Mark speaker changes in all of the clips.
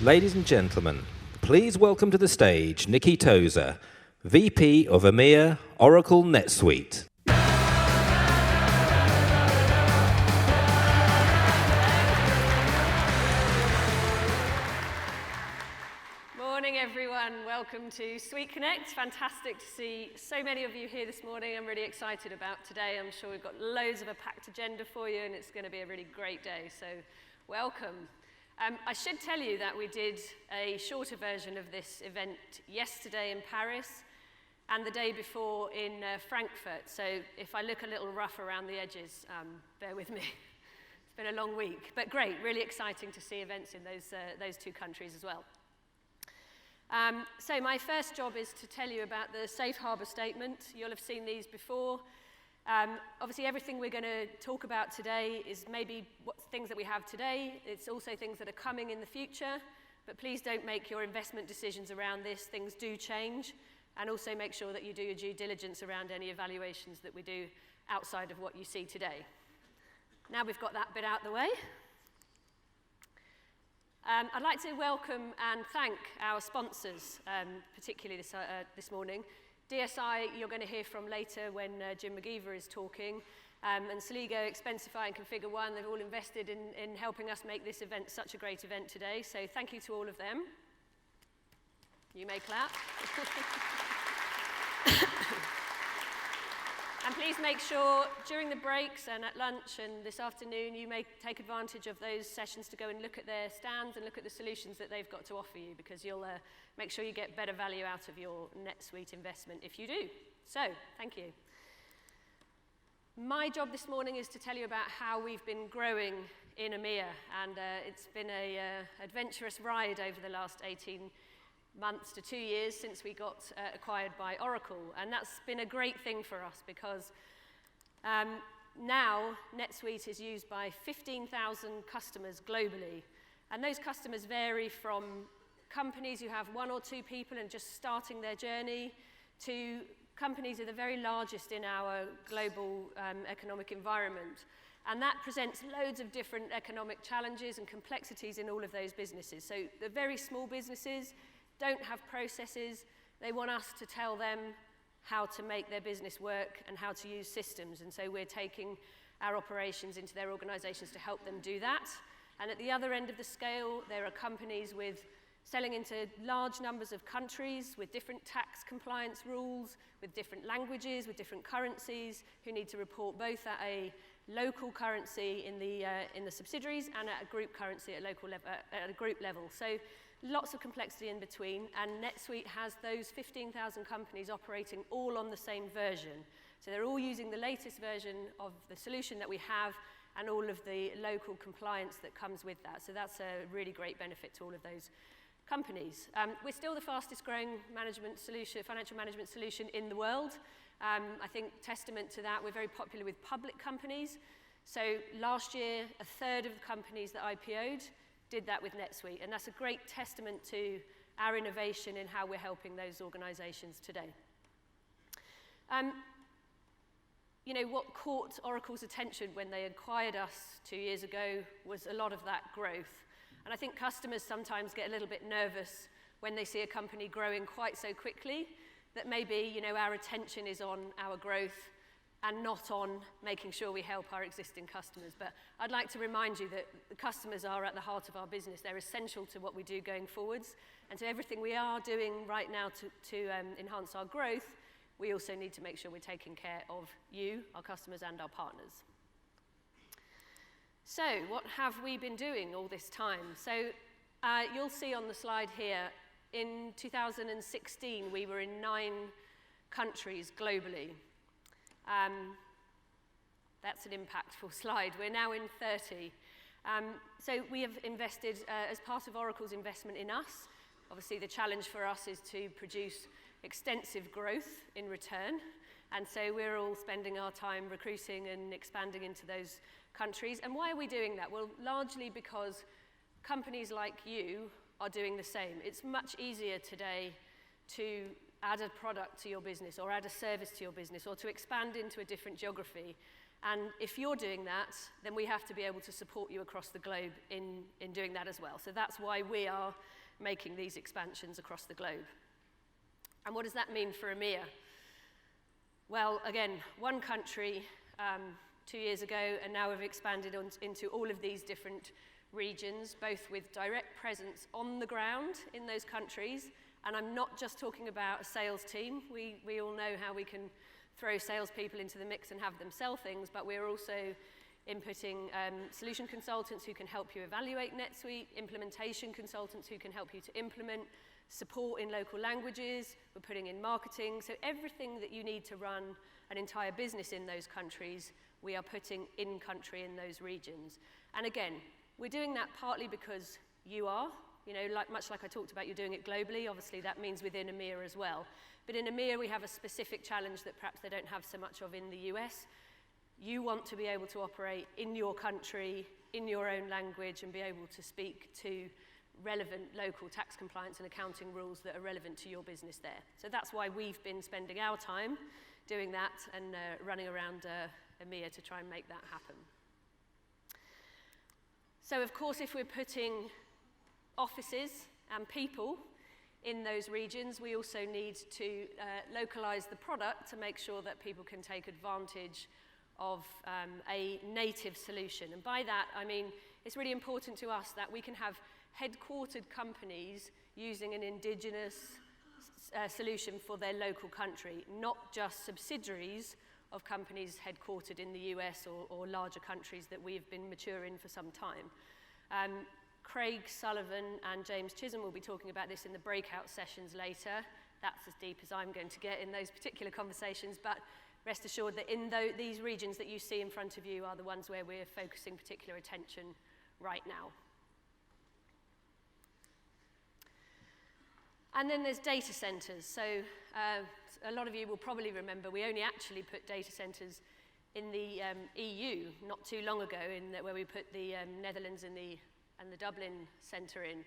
Speaker 1: Ladies and gentlemen, please welcome to the stage Nicky Tozer, VP of EMEA, Oracle NetSuite.
Speaker 2: Morning everyone, welcome to SuiteConnect. Fantastic to see so many of you here this morning. I'm really excited about today. I'm sure we've got loads of a packed agenda for you and it's going to be a really great day, so welcome. I should tell you that we did a shorter version of this event yesterday in Paris and the day before in Frankfurt, so if I look a little rough around the edges, bear with me. It's been a long week, but great, really exciting to see events in those two countries as well. So my first job is to tell you about the Safe Harbour Statement. You'll have seen these before. Obviously, everything we're going to talk about today is maybe things that we have today. It's also things that are coming in the future. But please don't make your investment decisions around this. Things do change. And also make sure that you do your due diligence around any evaluations that we do outside of what you see today. Now we've got that bit out the way. I'd like to welcome and thank our sponsors, particularly this morning. DSI, you're going to hear from later when Jim McGeever is talking. And Sligo, Expensify and Configure One, they've all invested in helping us make this event such a great event today. So thank you to all of them. You may clap. And please make sure during the breaks and at lunch and this afternoon you may take advantage of those sessions to go and look at their stands and look at the solutions that they've got to offer you, because you'll make sure you get better value out of your NetSuite investment if you do. So, thank you. My job this morning is to tell you about how we've been growing in EMEA, and it's been an adventurous ride over the last 18 months to 2 years since we got acquired by Oracle, and that's been a great thing for us because now NetSuite is used by 15,000 customers globally, and those customers vary from companies who have 1 or 2 people and just starting their journey to companies that are the very largest in our global economic environment, and that presents loads of different economic challenges and complexities in all of those businesses. So the very small businesses don't have processes. They want us to tell them how to make their business work and how to use systems. And so we're taking our operations into their organizations to help them do that. And at the other end of the scale, there are companies selling into large numbers of countries with different tax compliance rules, with different languages, with different currencies, who need to report both at a local currency in the subsidiaries and at a group currency at a group level. So lots of complexity in between, and NetSuite has those 15,000 companies operating all on the same version. So they're all using the latest version of the solution that we have and all of the local compliance that comes with that. So that's a really great benefit to all of those companies. We're still the fastest growing financial management solution in the world. I think testament to that, we're very popular with public companies. So last year, 1/3 of the companies that IPO'd did that with NetSuite, and that's a great testament to our innovation in how we're helping those organizations today. You know, what caught Oracle's attention when they acquired us 2 years ago was a lot of that growth. And I think customers sometimes get a little bit nervous when they see a company growing quite so quickly, that maybe, you know, our attention is on our growth and not on making sure we help our existing customers. But I'd like to remind you that the customers are at the heart of our business. They're essential to what we do going forwards. And so everything we are doing right now to enhance our growth, we also need to make sure we're taking care of you, our customers, and our partners. So what have we been doing all this time? So you'll see on the slide here, in 2016, we were in 9 countries globally. That's an impactful slide. We're now in 30. So we have invested, as part of Oracle's investment in us, obviously the challenge for us is to produce extensive growth in return. And so we're all spending our time recruiting and expanding into those countries. And why are we doing that? Well, largely because companies like you are doing the same. It's much easier today to add a product to your business or add a service to your business or to expand into a different geography. And if you're doing that, then we have to be able to support you across the globe in doing that as well. So that's why we are making these expansions across the globe. And what does that mean for EMEA? Well, again, one country 2 years ago, and now we've expanded into all of these different regions, both with direct presence on the ground in those countries. And I'm not just talking about a sales team. We all know how we can throw salespeople into the mix and have them sell things, but we're also inputting solution consultants who can help you evaluate NetSuite, implementation consultants who can help you to implement, support in local languages, we're putting in marketing. So everything that you need to run an entire business in those countries, we are putting in country in those regions. And again, we're doing that partly because you are, much like I talked about, you're doing it globally. Obviously, that means within EMEA as well. But in EMEA, we have a specific challenge that perhaps they don't have so much of in the US. You want to be able to operate in your country, in your own language, and be able to speak to relevant local tax compliance and accounting rules that are relevant to your business there. So that's why we've been spending our time doing that and running around EMEA to try and make that happen. So of course, if we're putting offices and people in those regions, we also need to localize the product to make sure that people can take advantage of a native solution. And by that, I mean, it's really important to us that we can have headquartered companies using an indigenous solution for their local country, not just subsidiaries of companies headquartered in the US or larger countries that we've been mature in for some time. Craig Sullivan and James Chisholm will be talking about this in the breakout sessions later. That's as deep as I'm going to get in those particular conversations, but rest assured that in these regions that you see in front of you are the ones where we're focusing particular attention right now. And then there's data centers. So a lot of you will probably remember we only actually put data centers in the EU not too long ago, where we put the Netherlands and the Dublin centre in.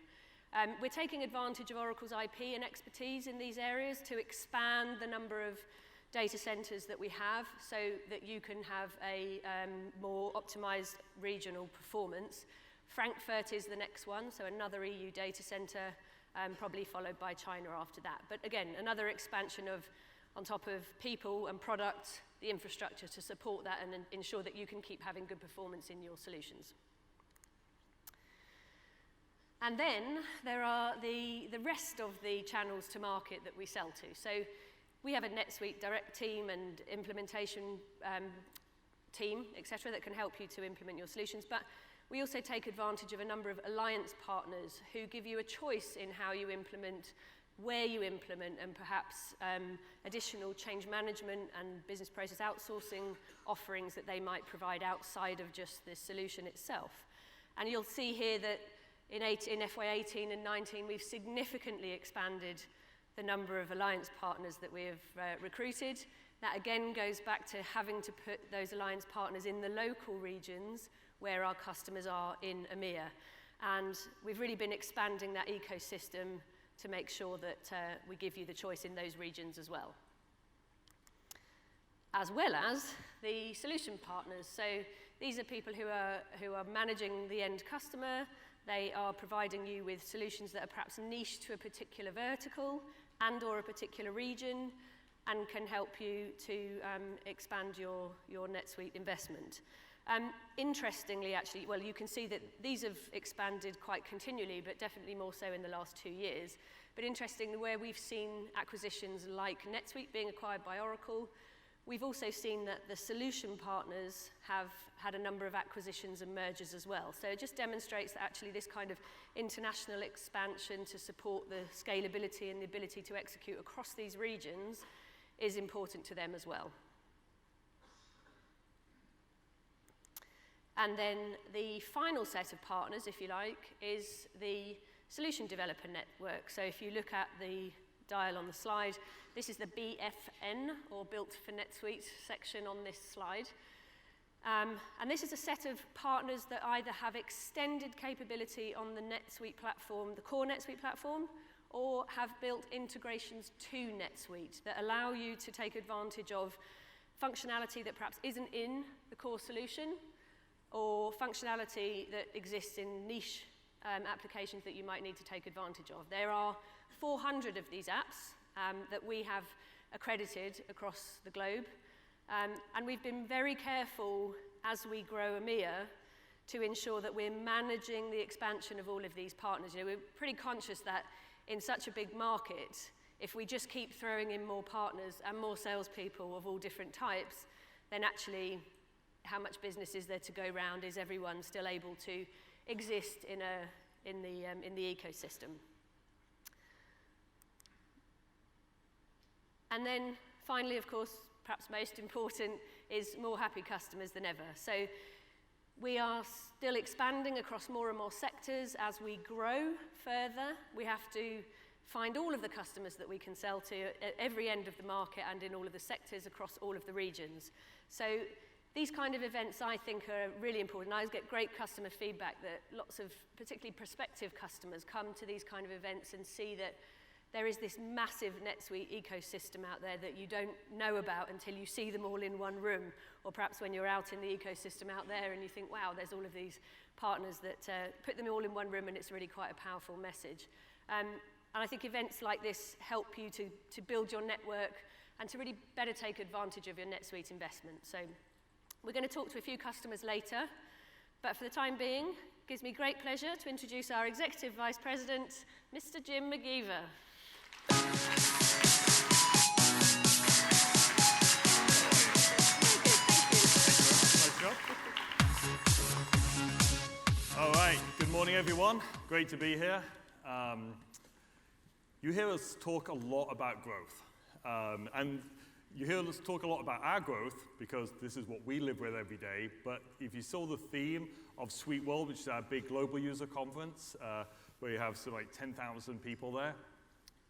Speaker 2: We're taking advantage of Oracle's IP and expertise in these areas to expand the number of data centers that we have so that you can have a more optimized regional performance. Frankfurt is the next one, so another EU data center, probably followed by China after that. But again, another expansion of, on top of people and product, the infrastructure to support that and ensure that you can keep having good performance in your solutions. And then there are the rest of the channels to market that we sell to. So we have a NetSuite direct team and implementation team, etc., that can help you to implement your solutions. But we also take advantage of a number of alliance partners who give you a choice in how you implement, where you implement, and perhaps additional change management and business process outsourcing offerings that they might provide outside of just the solution itself. And you'll see here that in FY18 and 19, we've significantly expanded the number of alliance partners that we have recruited. That again goes back to having to put those alliance partners in the local regions where our customers are in EMEA. And we've really been expanding that ecosystem to make sure that we give you the choice in those regions as well. As well as the solution partners. So these are people who are managing the end customer. They are providing you with solutions that are perhaps niche to a particular vertical and or a particular region, and can help you to expand your NetSuite investment. Interestingly, actually, well, you can see that these have expanded quite continually, but definitely more so in the last 2 years. But interestingly, where we've seen acquisitions like NetSuite being acquired by Oracle, we've also seen that the solution partners have had a number of acquisitions and mergers as well. So it just demonstrates that actually this kind of international expansion to support the scalability and the ability to execute across these regions is important to them as well. And then the final set of partners, if you like, is the solution developer network. So if you look at the dial on the slide, this is the BFN, or Built for NetSuite section on this slide. And this is a set of partners that either have extended capability on the NetSuite platform, the core NetSuite platform, or have built integrations to NetSuite that allow you to take advantage of functionality that perhaps isn't in the core solution, or functionality that exists in niche applications that you might need to take advantage of. There are 400 of these apps that we have accredited across the globe. And we've been very careful as we grow EMEA to ensure that we're managing the expansion of all of these partners. You know, we're pretty conscious that in such a big market, if we just keep throwing in more partners and more salespeople of all different types, then actually how much business is there to go round? Is everyone still able to exist in the ecosystem? And then finally, of course, perhaps most important, is more happy customers than ever. So we are still expanding across more and more sectors. As we grow further, we have to find all of the customers that we can sell to at every end of the market and in all of the sectors across all of the regions. So these kind of events, I think, are really important. I get great customer feedback that lots of, particularly prospective customers, come to these kind of events and see that there is this massive NetSuite ecosystem out there that you don't know about until you see them all in one room, or perhaps when you're out in the ecosystem out there and you think, wow, there's all of these partners that put them all in one room, and it's really quite a powerful message. And I think events like this help you to build your network and to really better take advantage of your NetSuite investment. So we're going to talk to a few customers later, but for the time being, it gives me great pleasure to introduce our Executive Vice President, Mr. Jim McGeever.
Speaker 3: All right, good morning everyone. Great to be here. You hear us talk a lot about growth. And you hear us talk a lot about our growth because this is what we live with every day. But if you saw the theme of SuiteWorld, which is our big global user conference, where you have like 10,000 people there,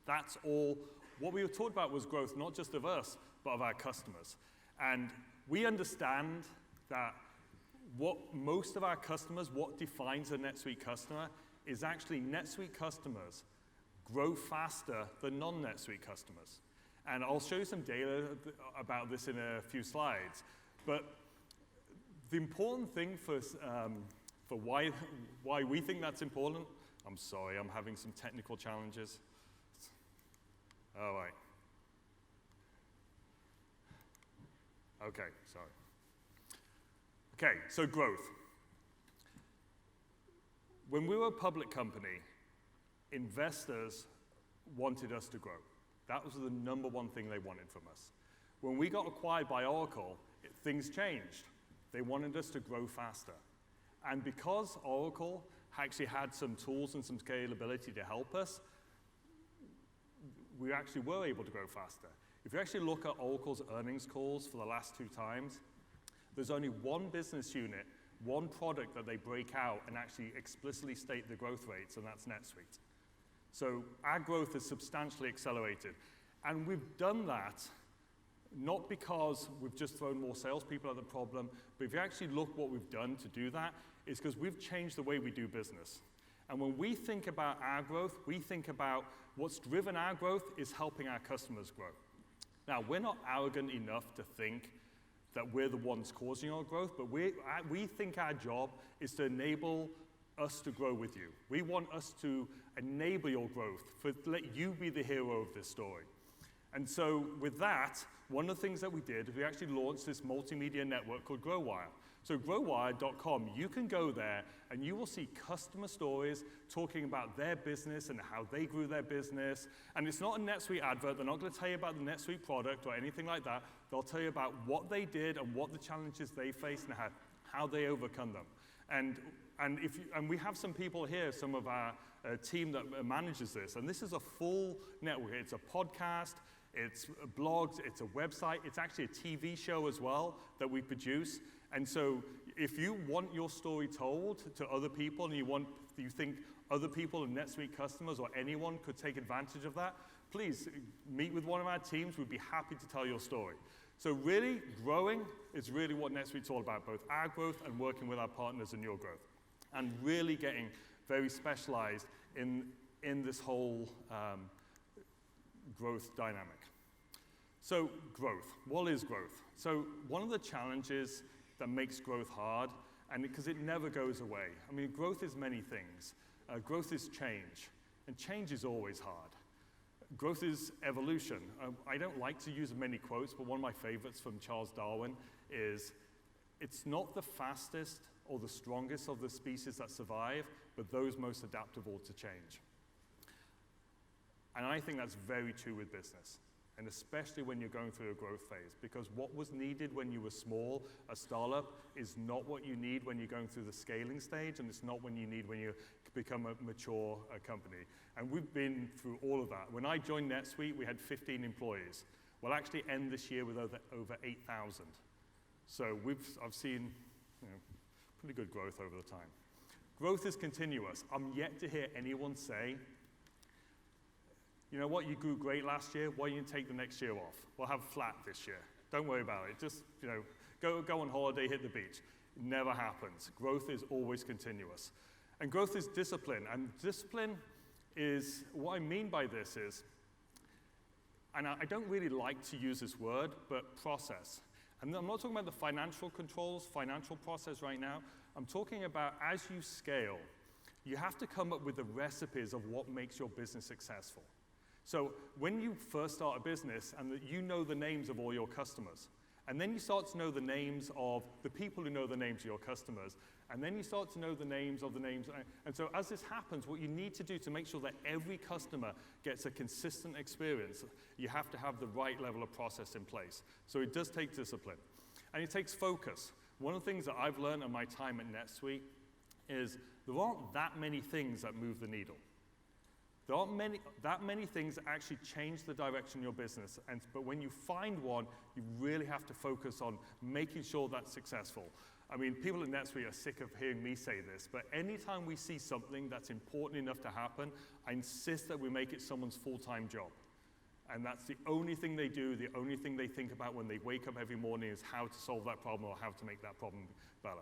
Speaker 3: that's all. What we were talking about was growth, not just of us, but of our customers. And we understand that what most of our customers, what defines a NetSuite customer, is actually NetSuite customers grow faster than non-NetSuite customers. And I'll show you some data about this in a few slides. But the important thing for why we think that's important, I'm sorry, I'm having some technical challenges. All right. Okay, sorry. Okay, so growth. When we were a public company, investors wanted us to grow. That was the number one thing they wanted from us. When we got acquired by Oracle, things changed. They wanted us to grow faster. And because Oracle actually had some tools and some scalability to help us, we actually were able to grow faster. If you actually look at Oracle's earnings calls for the last 2 times, there's only one business unit, one product that they break out and actually explicitly state the growth rates, and that's NetSuite. So our growth is substantially accelerated. And we've done that not because we've just thrown more salespeople at the problem, but if you actually look what we've done to do that, it's because we've changed the way we do business. And when we think about our growth, we think about what's driven our growth is helping our customers grow. Now, we're not arrogant enough to think that we're the ones causing our growth, but we think our job is to enable us to grow with you. We want us to enable your growth, let you be the hero of this story. And so with that, one of the things that we did is we actually launched this multimedia network called GrowWire. So growwire.com, you can go there and you will see customer stories talking about their business and how they grew their business. And it's not a NetSuite advert. They're not going to tell you about the NetSuite product or anything like that. They'll tell you about what they did and what the challenges they faced and how they overcome them. And we have some people here, some of our team that manages this. And this is a full network. It's a podcast, it's blogs, it's a website. It's actually a TV show as well that we produce. And so if you want your story told to other people and you think other people and NetSuite customers or anyone could take advantage of that, please meet with one of our teams. We'd be happy to tell your story. So really, growing is really what NetSuite's all about, both our growth and working with our partners and your growth, and really getting very specialized in this whole growth dynamic. So growth, what is growth? So one of the challenges that makes growth hard, and because it never goes away. I mean, growth is many things. Growth is change, and change is always hard. Growth is evolution. I don't like to use many quotes, but one of my favorites from Charles Darwin is, it's not the fastest or the strongest of the species that survive, but those most adaptable to change. And I think that's very true with business, and especially when you're going through a growth phase, because what was needed when you were small, a startup, is not what you need when you're going through the scaling stage, and it's not what you need when you become a mature company. And we've been through all of that. When I joined NetSuite, we had 15 employees. We'll actually end this year with over 8,000. So I've seen pretty good growth over the time. Growth is continuous. I'm yet to hear anyone say, you know what, you grew great last year, why don't you take the next year off? We'll have flat this year. Don't worry about it. Just, go on holiday, hit the beach. It never happens. Growth is always continuous. And growth is discipline. And discipline is, what I mean by this is, and I don't really like to use this word, but process. And I'm not talking about the financial controls, financial process right now. I'm talking about as you scale, you have to come up with the recipes of what makes your business successful. So when you first start a business and you know the names of all your customers, and then you start to know the names of the people who know the names of your customers, and then you start to know the names of the names. And so as this happens, what you need to do to make sure that every customer gets a consistent experience, you have to have the right level of process in place. So it does take discipline. And it takes focus. One of the things that I've learned in my time at NetSuite is there aren't that many things that move the needle. There aren't that many things that actually change the direction of your business. But when you find one, you really have to focus on making sure that's successful. I mean, people at NetSuite are sick of hearing me say this, but anytime we see something that's important enough to happen, I insist that we make it someone's full-time job. And that's the only thing they do, the only thing they think about when they wake up every morning is how to solve that problem or how to make that problem better.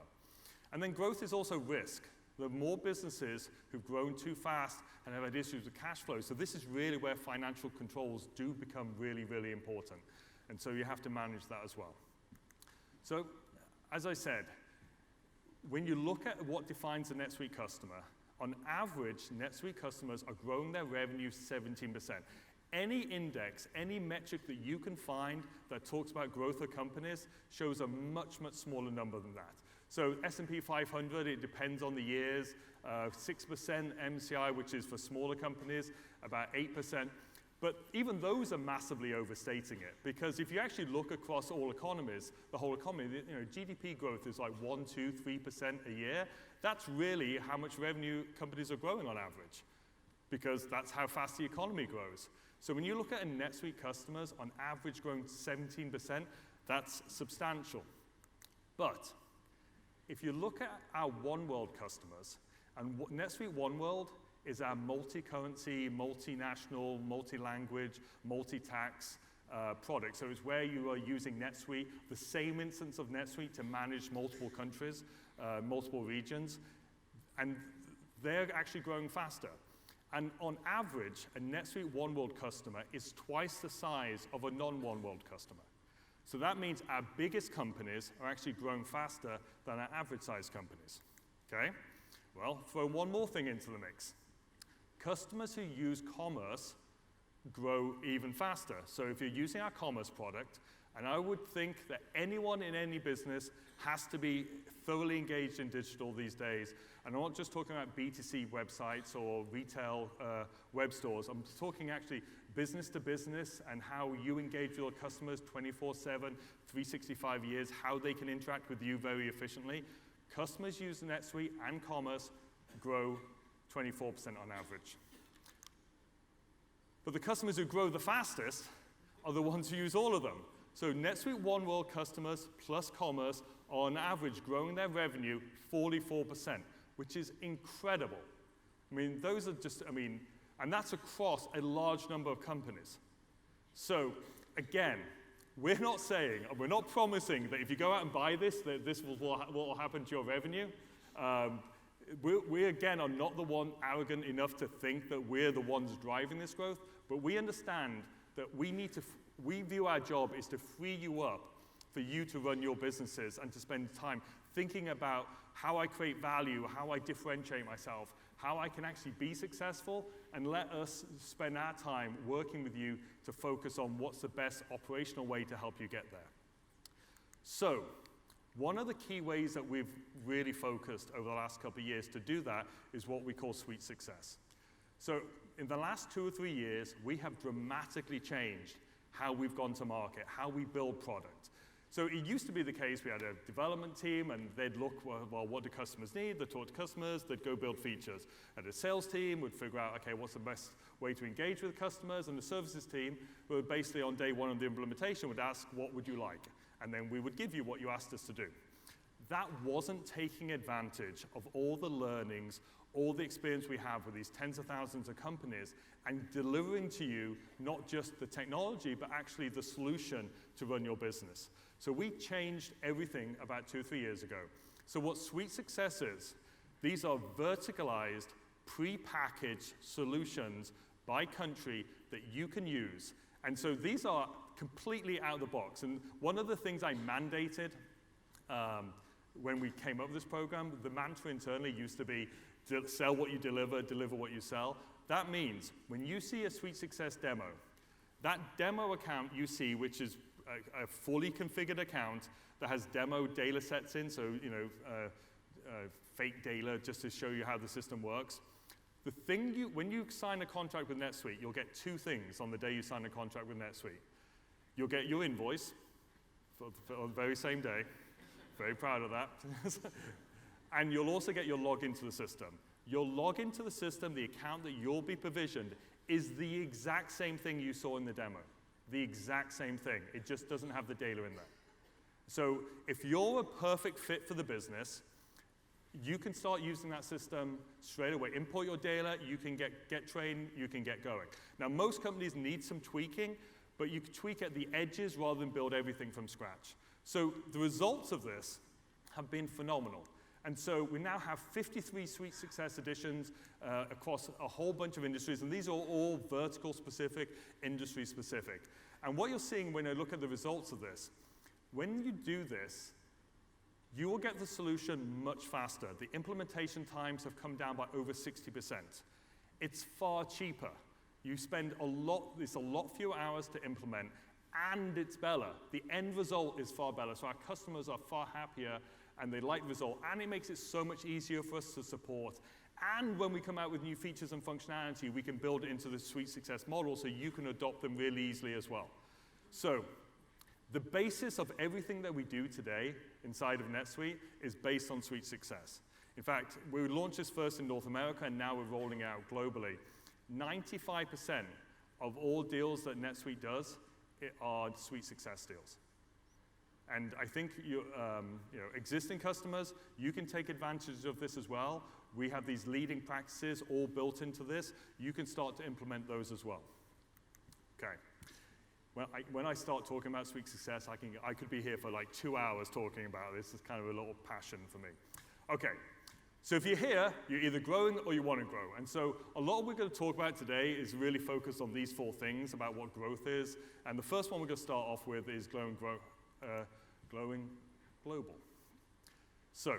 Speaker 3: And then growth is also risk. There are more businesses who've grown too fast and have had issues with cash flow. So this is really where financial controls do become really, really important. And so you have to manage that as well. So as I said, when you look at what defines a NetSuite customer, on average, NetSuite customers are growing their revenue 17%. Any index, any metric that you can find that talks about growth of companies shows a much, much smaller number than that. So S&P 500, it depends on the years, 6% MCI, which is for smaller companies, about 8%. But even those are massively overstating it, because if you actually look across all economies, the whole economy, GDP growth is like 1, 2, 3% a year. That's really how much revenue companies are growing on average, because that's how fast the economy grows. So when you look at a NetSuite customers, on average growing 17%, that's substantial. But if you look at our ONEWORLD customers, and NetSuite ONEWORLD is our multi-currency, multinational, multi-language, multi-tax product. So it's where you are using NetSuite, the same instance of NetSuite to manage multiple countries, multiple regions, and they're actually growing faster. And on average, a NetSuite ONEWORLD customer is twice the size of a non-ONEWORLD customer. So that means our biggest companies are actually growing faster than our average-sized companies, okay? Well, throw one more thing into the mix. Customers who use commerce grow even faster. So if you're using our commerce product, and I would think that anyone in any business has to be thoroughly engaged in digital these days. And I'm not just talking about B2C websites or retail web stores. I'm talking actually business to business and how you engage with your customers 24/7, 365 years, how they can interact with you very efficiently. Customers use NetSuite and commerce grow 24% on average. But the customers who grow the fastest are the ones who use all of them. So NetSuite ONEWORLD customers plus commerce are on average growing their revenue 44%, which is incredible. I mean, those are just, and that's across a large number of companies. So again, we're not saying, we're not promising that if you go out and buy this, that this will happen to your revenue. We again are not the one arrogant enough to think that we're the ones driving this growth, but we understand that we view our job is to free you up for you to run your businesses and to spend time thinking about how I create value, how I differentiate myself, how I can actually be successful, and let us spend our time working with you to focus on what's the best operational way to help you get there. So, one of the key ways that we've really focused over the last couple of years to do that is what we call Suite Success. So in the last 2 or 3 years, we have dramatically changed how we've gone to market, how we build product. So it used to be the case we had a development team and they'd look, well, what do customers need? They'd talk to customers, they'd go build features. And the sales team would figure out, okay, what's the best way to engage with customers? And the services team would basically on day one of the implementation would ask, what would you like? And then we would give you what you asked us to do. That wasn't taking advantage of all the learnings, all the experience we have with these tens of thousands of companies and delivering to you not just the technology, but actually the solution to run your business. So we changed everything about 2 or 3 years ago. So what Suite Success is, these are verticalized, pre-packaged solutions by country that you can use. And so these are completely out of the box. And one of the things I mandated when we came up with this program, the mantra internally used to be, sell what you deliver, deliver what you sell. That means when you see a Suite Success demo, that demo account you see, which is a fully configured account that has demo data sets in, so fake data just to show you how the system works. The thing when you sign a contract with NetSuite, you'll get 2 things on the day you sign a contract with NetSuite. You'll get your invoice on the very same day. Very proud of that. And you'll also get your login to the system. Your login to the system, the account that you'll be provisioned, is the exact same thing you saw in the demo. The exact same thing. It just doesn't have the data in there. So if you're a perfect fit for the business, you can start using that system straight away. Import your data, you can get trained, you can get going. Now, most companies need some tweaking, but you can tweak at the edges rather than build everything from scratch. So the results of this have been phenomenal. And so we now have 53 Suite Success editions across a whole bunch of industries, and these are all vertical specific, industry specific. And what you're seeing when I look at the results of this, when you do this, you will get the solution much faster. The implementation times have come down by over 60%. It's far cheaper. You spend it's a lot fewer hours to implement, and it's better. The end result is far better. So our customers are far happier, and they like the result. And it makes it so much easier for us to support. And when we come out with new features and functionality, we can build it into the Suite Success model so you can adopt them really easily as well. So the basis of everything that we do today inside of NetSuite is based on Suite Success. In fact, we launched this first in North America, and now we're rolling out globally. 95% of all deals that NetSuite does are Suite Success deals. And I think existing customers, you can take advantage of this as well. We have these leading practices all built into this. You can start to implement those as well. Okay. When I start talking about Suite Success, I could be here for like 2 hours talking about this. It's kind of a little passion for me. Okay. So if you're here, you're either growing or you want to grow. And so a lot we're going to talk about today is really focused on these 4 things about what growth is. And the first one we're going to start off with is going global. So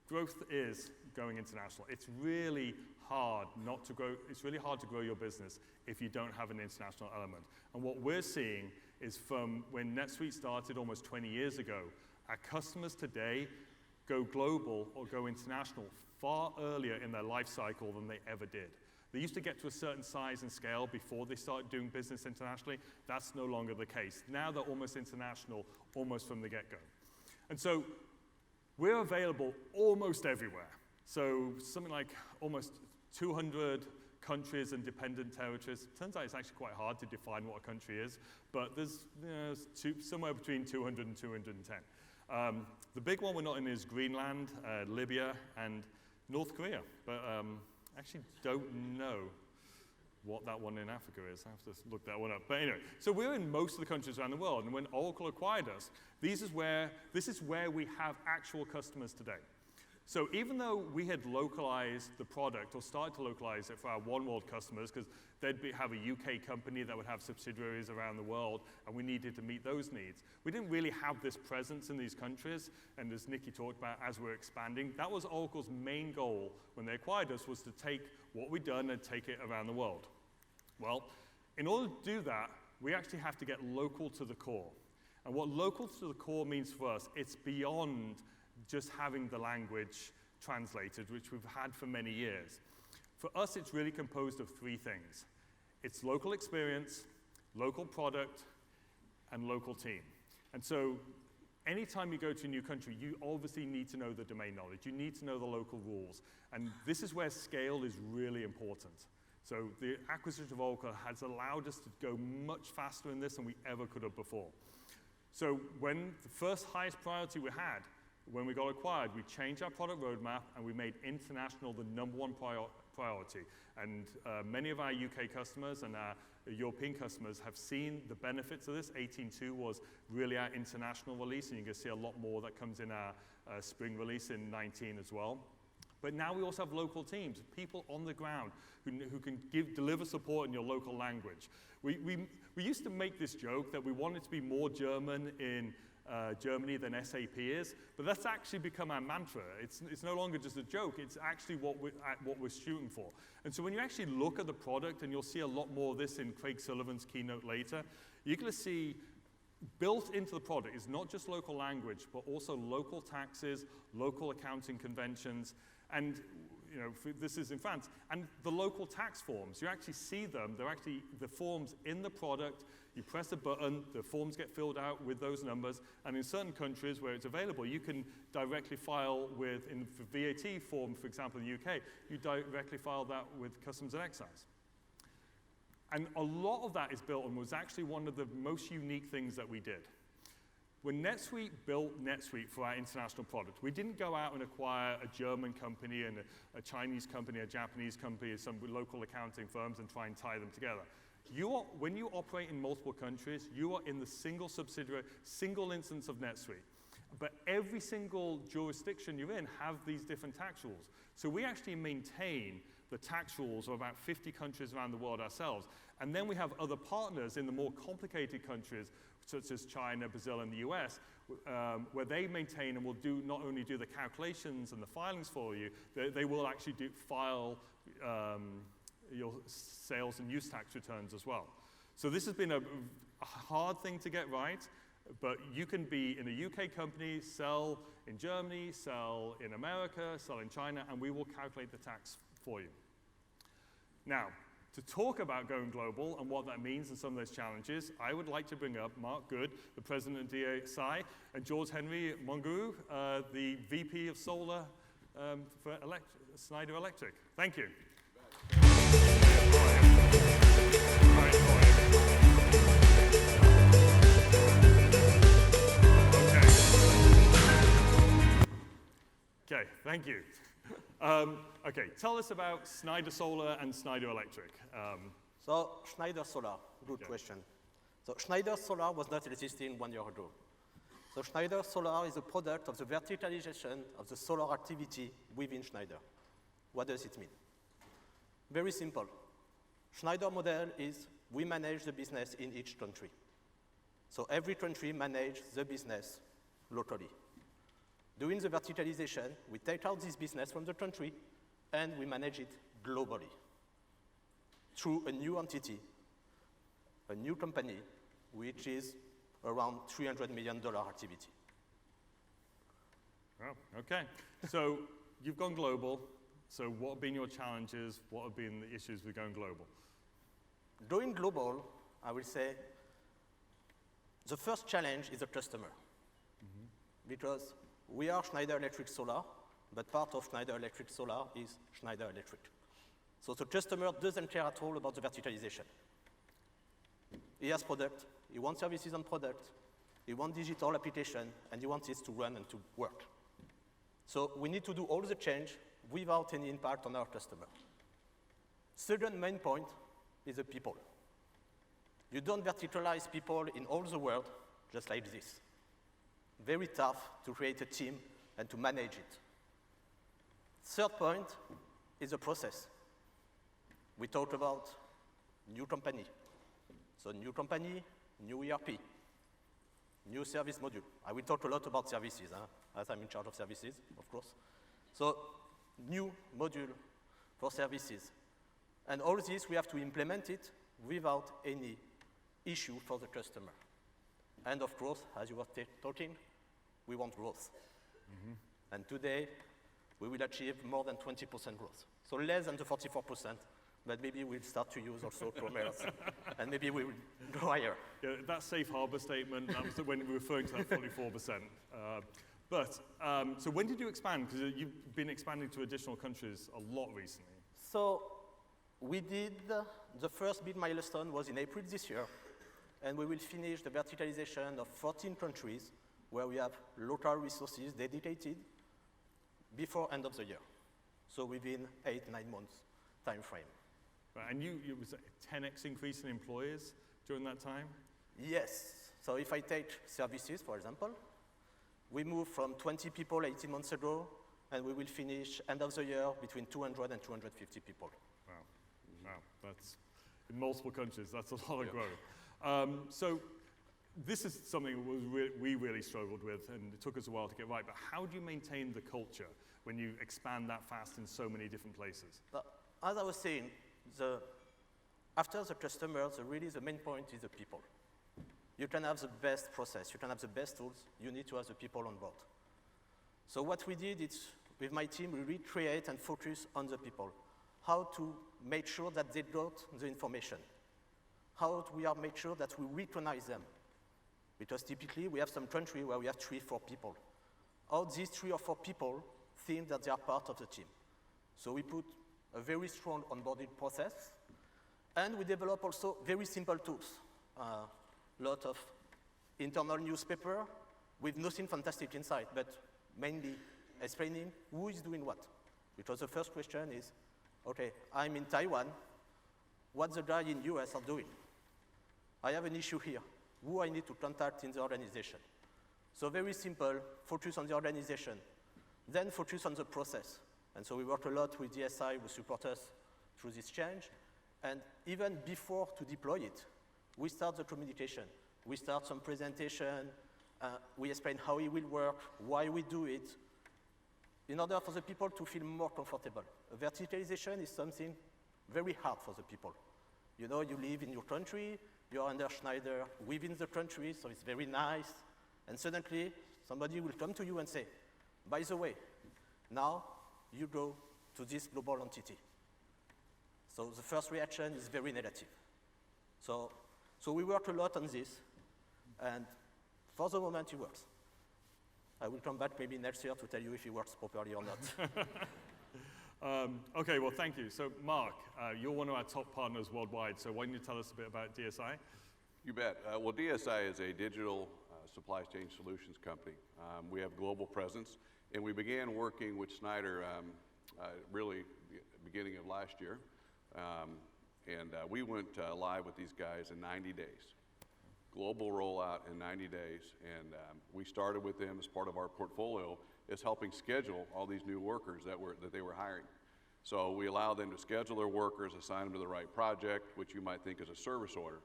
Speaker 3: growth is going international. It's really hard not to grow. It's really hard to grow your business if you don't have an international element. And what we're seeing is from when NetSuite started almost 20 years ago, our customers today go global or go international far earlier in their life cycle than they ever did. They used to get to a certain size and scale before they started doing business internationally. That's no longer the case. Now they're almost international, almost from the get-go. And so we're available almost everywhere. So something like almost 200 countries and dependent territories. Turns out it's actually quite hard to define what a country is, but there's somewhere between 200 and 210. The big one we're not in is Greenland, Libya, and North Korea. But actually don't know what that one in Africa is. I have to look that one up. But anyway, so we're in most of the countries around the world. And when Oracle acquired us, this is where we have actual customers today. So even though we had localized the product or started to localize it for our ONEWORLD customers, because they'd have a UK company that would have subsidiaries around the world, and we needed to meet those needs, we didn't really have this presence in these countries. And as Nicky talked about, as we're expanding, that was Oracle's main goal when they acquired us, was to take what we'd done and take it around the world. Well, in order to do that, we actually have to get local to the core. And what local to the core means for us, it's beyond just having the language translated, which we've had for many years. For us, it's really composed of three things. It's local experience, local product, and local team. And so anytime you go to a new country, you obviously need to know the domain knowledge. You need to know the local rules. And this is where scale is really important. So the acquisition of Oracle has allowed us to go much faster in this than we ever could have before. So when the first highest priority we had, when we got acquired, we changed our product roadmap and we made international the #1 priority. And many of our UK customers and our European customers have seen the benefits of this. 18.2 was really our international release, and you're going to see a lot more that comes in our spring release in 19 as well. But now we also have local teams, people on the ground who can deliver support in your local language. We used to make this joke that we wanted to be more German in Germany than SAP is, but that's actually become our mantra. It's no longer just a joke, it's actually what we're shooting for. And so when you actually look at the product, and you'll see a lot more of this in Craig Sullivan's keynote later, you're going to see built into the product is not just local language, but also local taxes, local accounting conventions, and this is in France, and the local tax forms. You actually see them, they're actually the forms in the product. You press a button, the forms get filled out with those numbers, and in certain countries where it's available, you can directly file with, in the VAT form, for example, in the UK, you directly file that with Customs and Excise. And a lot of that is built and was actually one of the most unique things that we did. When NetSuite built NetSuite for our international product, we didn't go out and acquire a German company and a Chinese company, a Japanese company, some local accounting firms and try and tie them together. When you operate in multiple countries, you are in the single subsidiary, single instance of NetSuite. But every single jurisdiction you're in have these different tax rules. So we actually maintain the tax rules of about 50 countries around the world ourselves. And then we have other partners in the more complicated countries, such as China, Brazil, and the US, where they maintain and will not only do the calculations and the filings for you, they will actually file your sales and use tax returns as well. So this has been a hard thing to get right, but you can be in a UK company, sell in Germany, sell in America, sell in China, and we will calculate the tax for you. Now, to talk about going global and what that means and some of those challenges, I would like to bring up Mark Goode, the president of DSI, and Georges-Henri Mongereau, the VP of Solar for Schneider Electric. Thank you. Okay, thank you. Okay, tell us about Schneider Solar and Schneider Electric.
Speaker 4: So Schneider Solar, good question. So Schneider Solar was not existing 1 year ago. So Schneider Solar is a product of the verticalization of the solar activity within Schneider. What does it mean? Very simple. Schneider model is we manage the business in each country. So every country manages the business locally. Doing the verticalization, we take out this business from the country and we manage it globally through a new entity, a new company, which is around $300 million activity.
Speaker 3: Oh, okay. So you've gone global. So what have been your challenges? What have been the issues with going global?
Speaker 4: Going global, I will say, the first challenge is the customer. Because we are Schneider Electric Solar, but part of Schneider Electric Solar is Schneider Electric. So the customer doesn't care at all about the verticalization. He has product, he wants services on product, he wants digital application, and he wants it to run and to work. So we need to do all the change without any impact on our customer. Second main point is the people. You don't verticalize people in all the world just like this. Very tough to create a team and to manage it. Third point is the process. We talked about new company. So new company, new ERP, new service module. I will talk a lot about services, as I'm in charge of services, of course. So new module for services. And all this, we have to implement it without any issue for the customer. And of course, as you were talking, we want growth. Mm-hmm. And today, we will achieve more than 20% growth. So less than the 44%, but maybe we'll start to use also commerce, and maybe we will go higher.
Speaker 3: Yeah, that safe harbor statement, that was when we were referring to that 44%. So when did you expand? Because you've been expanding to additional countries a lot recently.
Speaker 4: So we did, the first big milestone was in April this year, and we will finish the verticalization of 14 countries where we have local resources dedicated before end of the year. So within 8-9 months time frame.
Speaker 3: Right, and it was a 10x increase in employees during that time?
Speaker 4: Yes. So if I take services, for example, we moved from 20 people 18 months ago, and we will finish end of the year between 200 and 250 people.
Speaker 3: Wow. Wow. That's in multiple countries. That's a lot of growth. So this is something we really struggled with, and it took us a while to get right. But how do you maintain the culture when you expand that fast in so many different places?
Speaker 4: As I was saying, after the customers, really the main point is the people. You can have the best process, you can have the best tools, you need to have the people on board. So what we did is, with my team, we recreate and focus on the people. How to make sure that they got the information. How we are make sure that we recognize them. Because typically, we have some country where we have 3-4 people. All these 3 or 4 people think that they are part of the team. So we put a very strong onboarding process, and we develop also very simple tools. Lot of internal newspaper with nothing fantastic inside, but mainly explaining who is doing what. Because the first question is, okay, I'm in Taiwan, what the guy in US are doing? I have an issue here. Who I need to contact in the organization? So very simple, focus on the organization, then focus on the process. And so we work a lot with DSI who support us through this change. And even before to deploy it, we start the communication. We start some presentation. We explain how it will work, why we do it, in order for the people to feel more comfortable. Verticalization is something very hard for the people. You know, you live in your country, you're under Schneider within the country, so it's very nice. And suddenly, somebody will come to you and say, by the way, now you go to this global entity. So the first reaction is very negative. So we work a lot on this, and for the moment it works. I will come back maybe next year to tell you if it works properly or not.
Speaker 3: Okay, well, thank you. So, Mark, you're one of our top partners worldwide, so why don't you tell us a bit about DSI?
Speaker 5: You bet. Well, DSI is a digital supply chain solutions company. We have global presence, and we began working with Schneider really beginning of last year. We went live with these guys in 90 days. Global rollout in 90 days, and we started with them as part of our portfolio is helping schedule all these new workers that they were hiring. So we allow them to schedule their workers, assign them to the right project, which you might think is a service order.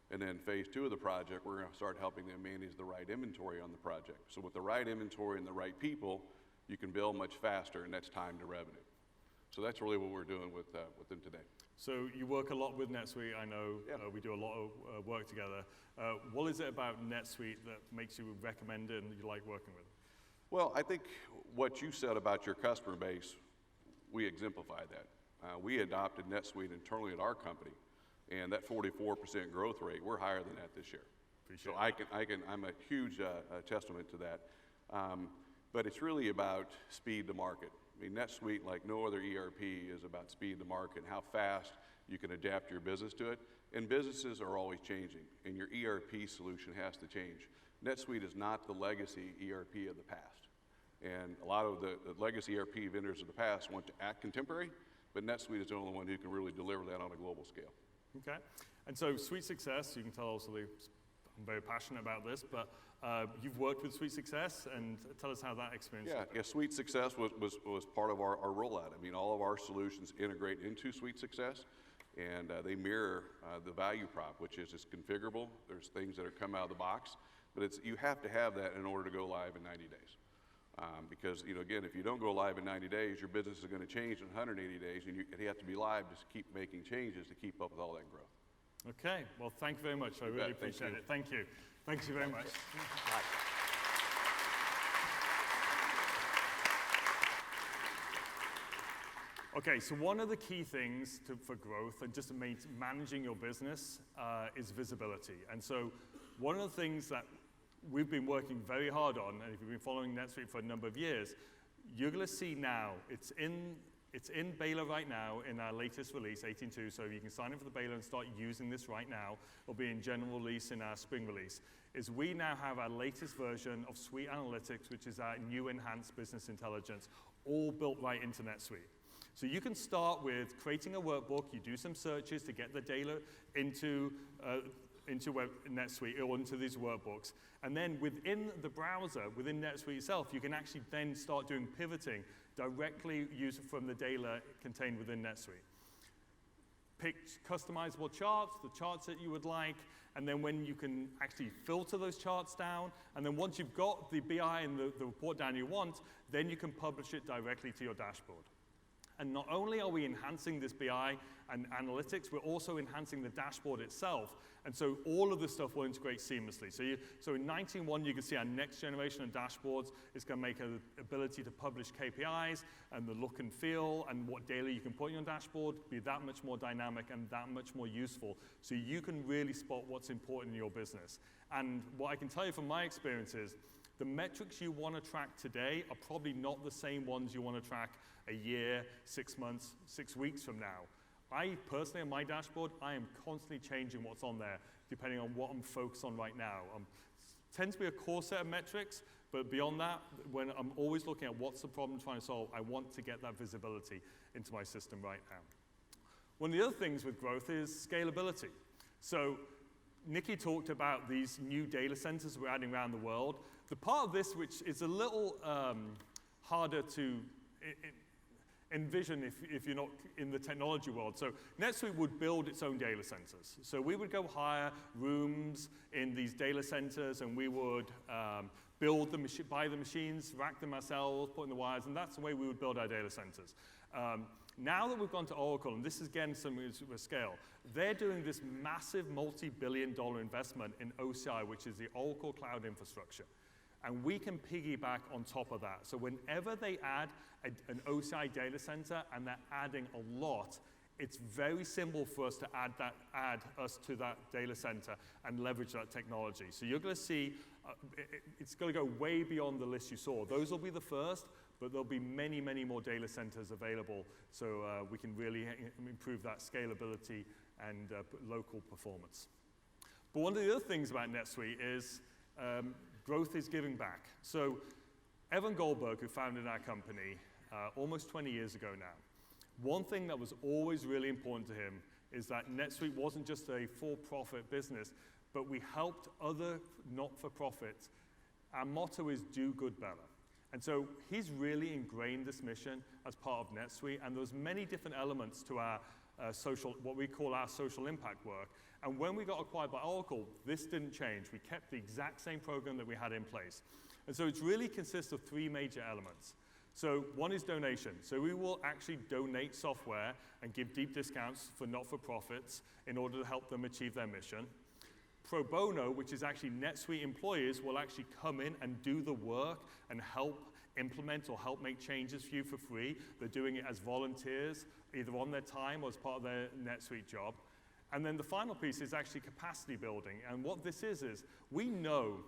Speaker 5: And then phase 2 of the project, we're gonna start helping them manage the right inventory on the project. So with the right inventory and the right people, you can build much faster, and that's time to revenue. So that's really what we're doing with them today.
Speaker 3: So you work a lot with NetSuite, I know.
Speaker 5: Yeah.
Speaker 3: We do a lot of work together. What is it about NetSuite that makes you recommend it and you like working with it?
Speaker 5: Well, I think what you said about your customer base, we exemplify that. We adopted NetSuite internally at our company, and that 44% growth rate, we're higher than that this year.
Speaker 3: Appreciate
Speaker 5: So I'm a huge testament to that. But it's really about speed to market. I mean, NetSuite, like no other ERP, is about speed to market and how fast you can adapt your business to it. And businesses are always changing, and your ERP solution has to change. NetSuite is not the legacy ERP of the past. And a lot of the legacy ERP vendors of the past want to act contemporary, but NetSuite is the only one who can really deliver that on a global scale.
Speaker 3: Okay. And so Suite Success, you can tell also I'm very passionate about this, but you've worked with SuiteSuccess, and tell us how that experience went.
Speaker 5: Yeah, SuiteSuccess was part of our rollout. I mean, all of our solutions integrate into SuiteSuccess, and they mirror the value prop, which is it's configurable. There's things that are come out of the box, but you have to have that in order to go live in 90 days. Because, again, if you don't go live in 90 days, your business is going to change in 180 days, and you have to be live to keep making changes to keep up with all that growth.
Speaker 3: Okay, well, thank you very much. I really appreciate it. Thank you. Thank you very much. Okay, so one of the key things for growth and just managing your business is visibility. And so one of the things that we've been working very hard on, and if you've been following NetSuite for a number of years, you're going to see now, it's in beta right now in our latest release, 18.2, so you can sign up for the beta and start using this right now. It'll be in general release in our spring release, is we now have our latest version of SuiteAnalytics, which is our new enhanced business intelligence, all built right into NetSuite. So you can start with creating a workbook, you do some searches to get the data into NetSuite or into these workbooks. And then within the browser, within NetSuite itself, you can actually then start doing pivoting directly using from the data contained within NetSuite. Pick customizable charts, the charts that you would like, and then when you can actually filter those charts down, and then once you've got the BI and the report down you want, then you can publish it directly to your dashboard. And not only are we enhancing this BI and analytics, we're also enhancing the dashboard itself. And so all of this stuff will integrate seamlessly. So in 19.1, you can see our next generation of dashboards is going to make an ability to publish KPIs and the look and feel and what data you can put in your dashboard be that much more dynamic and that much more useful. So you can really spot what's important in your business. And what I can tell you from my experience is the metrics you want to track today are probably not the same ones you want to track a year, 6 months, 6 weeks from now. I personally, on my dashboard, I am constantly changing what's on there, depending on what I'm focused on right now. Tends to be a core set of metrics, but beyond that, when I'm always looking at what's the problem I'm trying to solve, I want to get that visibility into my system right now. One of the other things with growth is scalability. So Nicky talked about these new data centers we're adding around the world. The part of this which is a little harder to envision if you're not in the technology world. So NetSuite would build its own data centers. So we would go hire rooms in these data centers, and we would buy the machines, rack them ourselves, put in the wires, and that's the way we would build our data centers. Now that we've gone to Oracle, and this is again some scale, they're doing this massive multi-billion-dollar investment in OCI, which is the Oracle Cloud Infrastructure. And we can piggyback on top of that. So whenever they add an OCI data center, and they're adding a lot, it's very simple for us to add us to that data center and leverage that technology. So you're going to see, it's going to go way beyond the list you saw. Those will be the first, but there'll be many, many more data centers available, so we can really improve that scalability and local performance. But one of the other things about NetSuite is growth is giving back. So Evan Goldberg, who founded our company almost 20 years ago now, one thing that was always really important to him is that NetSuite wasn't just a for-profit business, but we helped other not-for-profits. Our motto is do good better. And so he's really ingrained this mission as part of NetSuite, and there's many different elements to our what we call our social impact work. And when we got acquired by Oracle, this didn't change. We kept the exact same program that we had in place. And so it really consists of 3 major elements. So one is donation. So we will actually donate software and give deep discounts for not-for-profits in order to help them achieve their mission. Pro bono, which is actually NetSuite employees, will actually come in and do the work and help implement or help make changes for you for free. They're doing it as volunteers, either on their time or as part of their NetSuite job. And then the final piece is actually capacity building. And what this is we know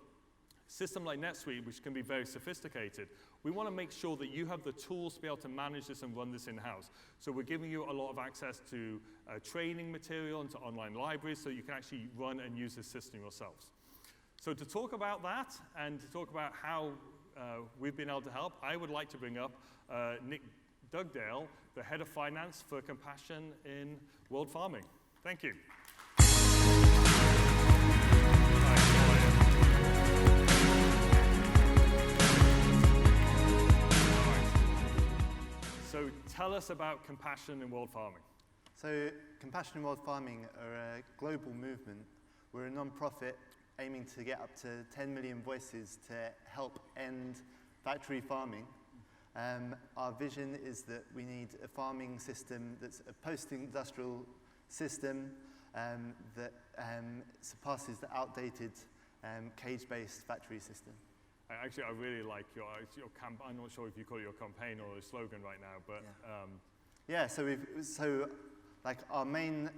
Speaker 3: a system like NetSuite, which can be very sophisticated, we want to make sure that you have the tools to be able to manage this and run this in-house. So we're giving you a lot of access to training material and to online libraries so you can actually run and use this system yourselves. So to talk about that and to talk about how we've been able to help, I would like to bring up Nick Dugdale, the head of finance for Compassion in World Farming. Thank you. Right, tell us about Compassion in World Farming.
Speaker 6: So Compassion in World Farming are a global movement. We're a non-profit aiming to get up to 10 million voices to help end factory farming. Our vision is that we need a farming system that's a post-industrial system that surpasses the outdated cage-based factory system.
Speaker 3: Actually, I really like your I'm not sure if you call it your campaign or a slogan right now, but
Speaker 6: yeah. So like our main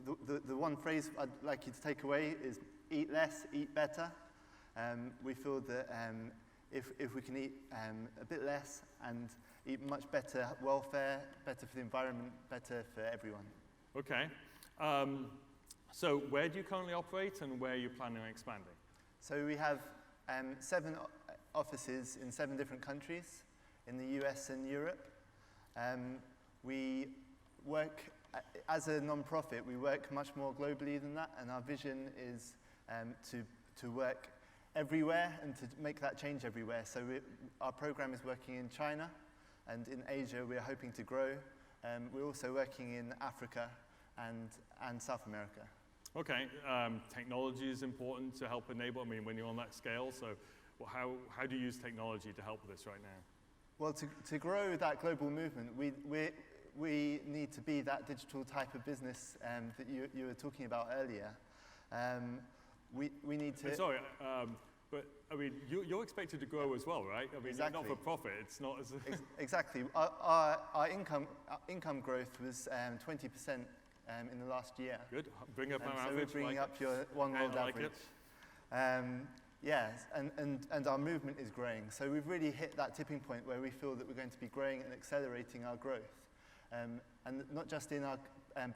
Speaker 6: the one phrase I'd like you to take away is eat less, eat better. We feel that if we can eat a bit less and eat much better welfare, better for the environment, better for everyone.
Speaker 3: Okay. So where do you currently operate and where are you planning on expanding?
Speaker 6: So we have 7 offices in 7 different countries in the US and Europe. We work, as a non-profit, we work much more globally than that, and our vision is to work everywhere and to make that change everywhere. So our program is working in China, and in Asia we're hoping to grow. We're also working in Africa and South America.
Speaker 3: Okay, technology is important to help enable, I mean, when you're on that scale, so how do you use technology to help with this right now?
Speaker 6: Well, to grow that global movement, we need to be that digital type of business that you were talking about earlier. We need to...
Speaker 3: Sorry, but I mean, you're expected to grow as well, right? I mean,
Speaker 6: exactly.
Speaker 3: You're not for profit, it's not as...
Speaker 6: Exactly. Our income growth was 20% in the last year.
Speaker 3: Good. Bring up our
Speaker 6: so
Speaker 3: average.
Speaker 6: we're bringing
Speaker 3: like
Speaker 6: up your ONEWORLD
Speaker 3: like
Speaker 6: average. Yes, and our movement is growing. So we've really hit that tipping point where we feel that we're going to be growing and accelerating our growth. And not just in our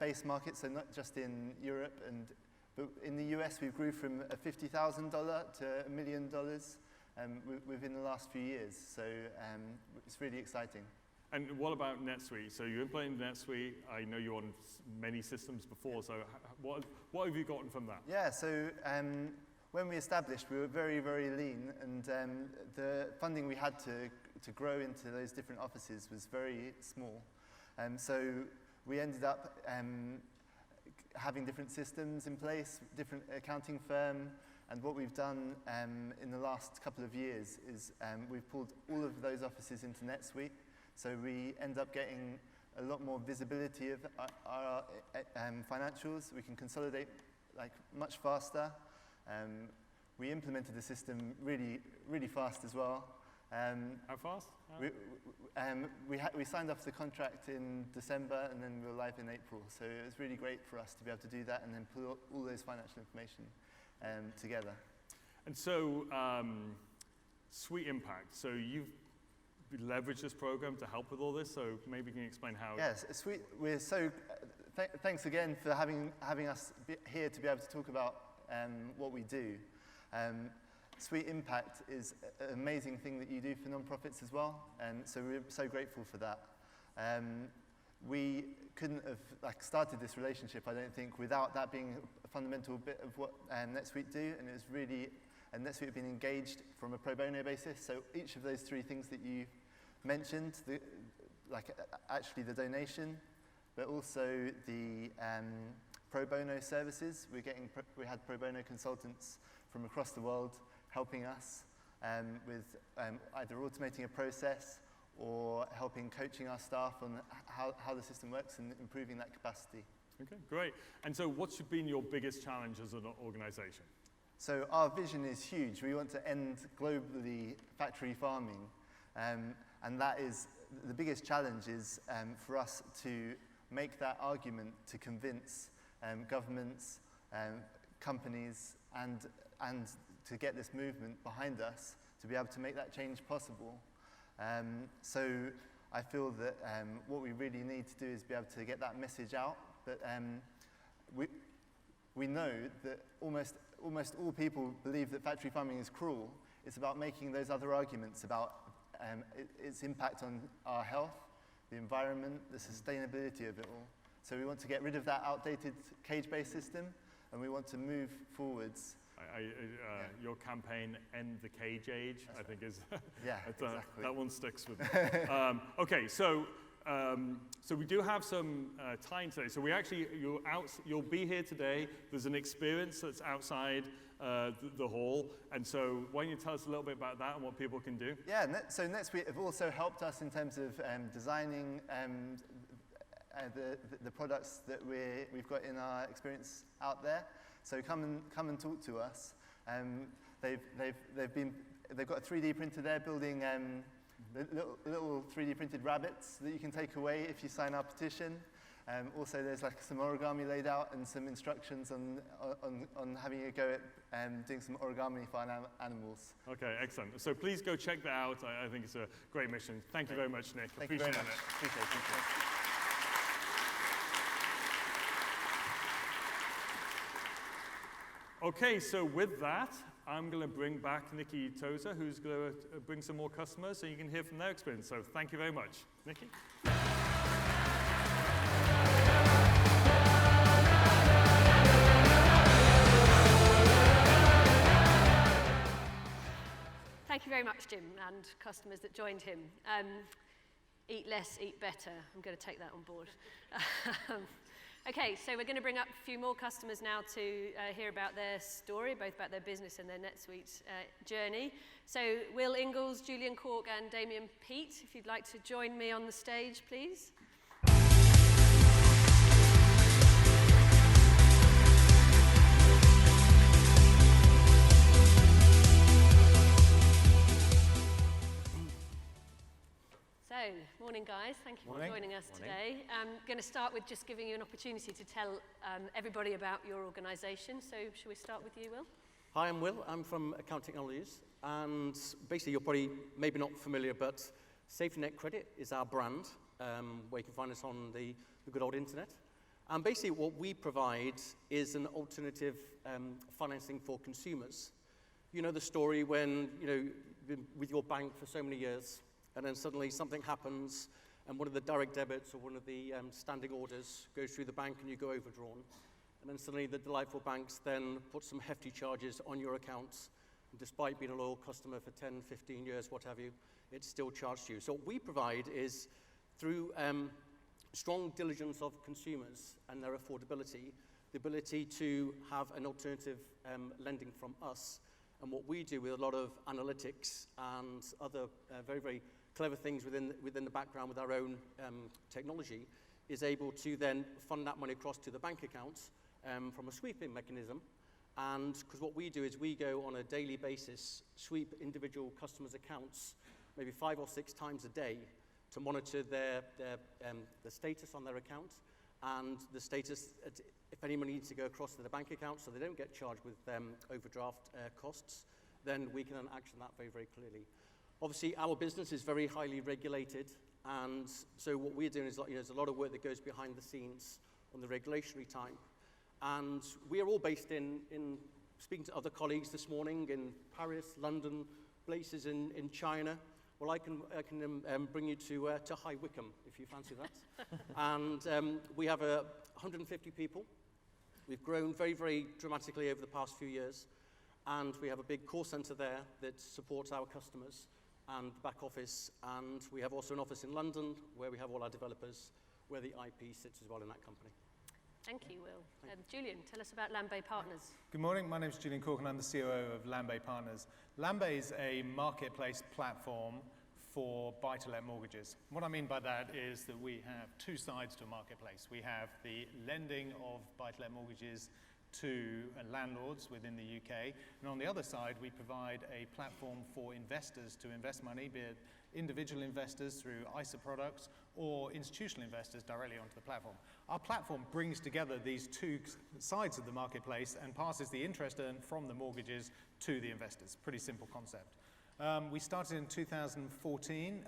Speaker 6: base market, so not just in Europe, but in the US we grew from a $50,000 to $1 million within the last few years. So it's really exciting.
Speaker 3: And what about NetSuite? So you implemented NetSuite. I know you're on many systems before. So what have you gotten from that?
Speaker 6: Yeah. So when we established, we were very, very lean, and the funding we had to grow into those different offices was very small. So we ended up having different systems in place, different accounting firm, and what we've done in the last couple of years is we've pulled all of those offices into NetSuite. So we end up getting a lot more visibility of our financials. We can consolidate like much faster. We implemented the system really, really fast as well.
Speaker 3: How fast?
Speaker 6: We signed off the contract in December, and then we were live in April. So it was really great for us to be able to do that and then pull all those financial information together. And
Speaker 3: so, Suite Impact. So you've leveraged this program to help with all this. So maybe you can explain how.
Speaker 6: Yes, Suite. We're so. Thanks again for having us here to be able to talk about what we do. Suite Impact is an amazing thing that you do for non-profits as well, and so we're so grateful for that. We couldn't have started this relationship, I don't think, without that being a fundamental bit of what NetSuite do, and it was really, and NetSuite have been engaged from a pro bono basis. So each of those 3 things that you mentioned, actually the donation, but also the pro bono services. We had pro bono consultants from across the world helping us with either automating a process or coaching our staff on how the system works and improving that capacity.
Speaker 3: Okay, great. And so what's been your biggest challenge as an organization?
Speaker 6: So our vision is huge. We want to end globally factory farming. And that is, the biggest challenge is for us to make that argument to convince governments, companies, and to get this movement behind us to be able to make that change possible. So I feel that what we really need to do is be able to get that message out. But we know that almost all people believe that factory farming is cruel. It's about making those other arguments about its impact on our health, the environment, the sustainability of it all. So we want to get rid of that outdated cage-based system, and we want to move forwards
Speaker 3: Your campaign, End the Cage Age, I think is,
Speaker 6: Yeah, exactly.
Speaker 3: that one sticks with me. Okay, so we do have some time today. So we actually, you'll be here today. There's an experience that's outside the hall. And so why don't you tell us a little bit about that and what people can do?
Speaker 6: Yeah, so NetSuite have also helped us in terms of designing the products that we've got in our experience out there. So come and talk to us. They've got a 3D printer there building little 3D printed rabbits that you can take away if you sign our petition. Also, there's like some origami laid out and some instructions on having a go at doing some origami for animals.
Speaker 3: Okay, excellent. So please go check that out. I think it's a great mission. Thank you very much, Nick.
Speaker 6: Thank you very much. Appreciate it.
Speaker 3: Okay, so with that, I'm going to bring back Nicky Tozer, who's going to bring some more customers so you can hear from their experience. So thank you very much. Nicky?
Speaker 2: Thank you very much, Jim, and customers that joined him. Eat less, eat better. I'm going to take that on board. Okay, so we're going to bring up a few more customers now to hear about their story, both about their business and their NetSuite journey. So Will Ingles, Julian, Cork, and Damian, Peat, if you'd like to join me on the stage, please. So, morning guys, thank you for joining us today. I'm going to start with just giving you an opportunity to tell everybody about your organisation. So, shall we start with you, Will?
Speaker 7: Hi, I'm Will. I'm from Account Technologies. And basically, you're probably maybe not familiar, but Safety Net Credit is our brand, where you can find us on the good old internet. And basically, what we provide is an alternative financing for consumers. You know the story when, you've been with your bank for so many years, and then suddenly something happens, and one of the direct debits or one of the standing orders goes through the bank and you go overdrawn. And then suddenly the delightful banks then put some hefty charges on your accounts. And despite being a loyal customer for 10, 15 years, what have you, it's still charged you. So what we provide is through strong diligence of consumers and their affordability, the ability to have an alternative lending from us. And what we do with a lot of analytics and other very, very clever things within the background with our own technology is able to then fund that money across to the bank accounts from a sweeping mechanism. And because what we do is we go on a daily basis, sweep individual customers' accounts maybe 5 or 6 times a day to monitor the status on their account and the status, if any money needs to go across to the bank account so they don't get charged with overdraft costs, then we can then action that very, very clearly. Obviously, our business is very highly regulated, and so what we're doing is there's a lot of work that goes behind the scenes on the regulatory type. And we are all based in speaking to other colleagues this morning in Paris, London, places in China. Well, I can bring you to High Wycombe, if you fancy that. And we have 150 people. We've grown very, very dramatically over the past few years. And we have a big call center there that supports our customers and the back office. And we have also an office in London where we have all our developers, where the IP sits as well in that company.
Speaker 2: Thank you, Will. Julian, tell us about Landbay Partners.
Speaker 8: Good morning, my name is Julian Cork and I'm the COO of Landbay Partners. Landbay is a marketplace platform for buy-to-let mortgages. What I mean by that is that we have 2 sides to a marketplace. We have the lending of buy-to-let mortgages to landlords within the UK, and on the other side we provide a platform for investors to invest money, be it individual investors through ISA products or institutional investors directly onto the platform. Our platform brings together these 2 sides of the marketplace and passes the interest earned from the mortgages to the investors. Pretty simple concept. We started in 2014,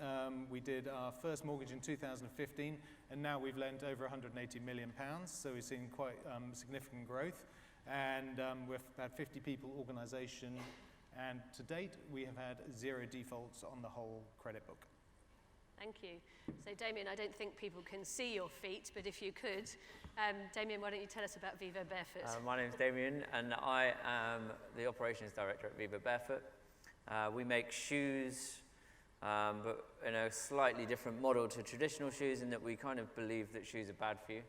Speaker 8: we did our first mortgage in 2015, and now we've lent over £180 million, so we've seen quite significant growth. And we're about 50 people organisation, and to date we have had 0 defaults on the whole credit book.
Speaker 2: thank you. So Damian, I don't think people can see your feet, but if you could, Damian, why don't you tell us about Viva Barefoot?
Speaker 9: My name's Damian, and I am the operations director at Viva Barefoot. We make shoes, but in a slightly different model to traditional shoes, in that we kind of believe that shoes are bad for you.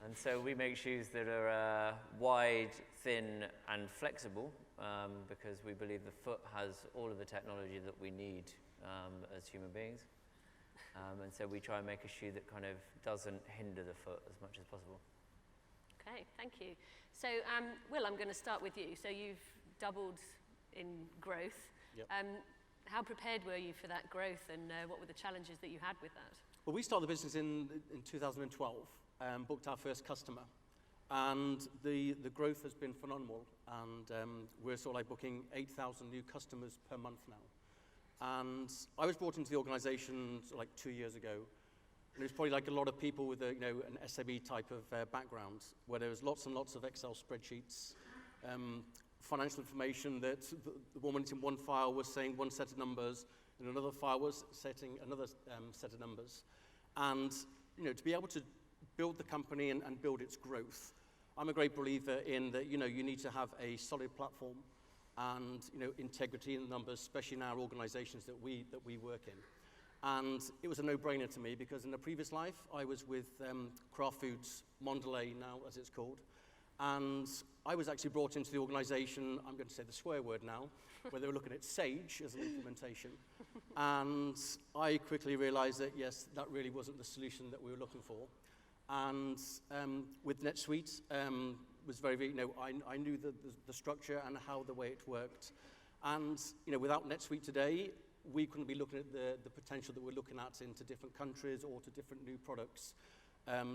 Speaker 9: And so we make shoes that are wide, thin, and flexible, because we believe the foot has all of the technology that we need as human beings. And so we try and make a shoe that kind of doesn't hinder the foot as much as possible.
Speaker 2: Okay, thank you. So, Will, I'm going to start with you. So you've doubled in growth.
Speaker 7: Yep.
Speaker 2: How prepared were you for that growth, and what were the challenges that you had with that?
Speaker 7: Well, we started the business in 2012, booked our first customer, and the growth has been phenomenal, and we're sort of like booking 8,000 new customers per month now. And I was brought into the organization sort of like 2 years ago, and it was probably like a lot of people with a, an SME type of background, where there was lots and lots of Excel spreadsheets, financial information that the woman in one file was saying one set of numbers, and another file was setting another set of numbers. And to be able to build the company and build its growth, I'm a great believer in that you need to have a solid platform and integrity in the numbers, especially in our organizations that we work in. And it was a no-brainer to me, because in a previous life I was with Kraft Foods, Mongereau now as it's called, and I was actually brought into the organization, I'm going to say the swear word now, where they were looking at Sage as an implementation. And I quickly realized that, yes, that really wasn't the solution that we were looking for. And with NetSuite, was very, I knew the structure and how the way it worked. And, without NetSuite today, we couldn't be looking at the potential that we're looking at into different countries or to different new products,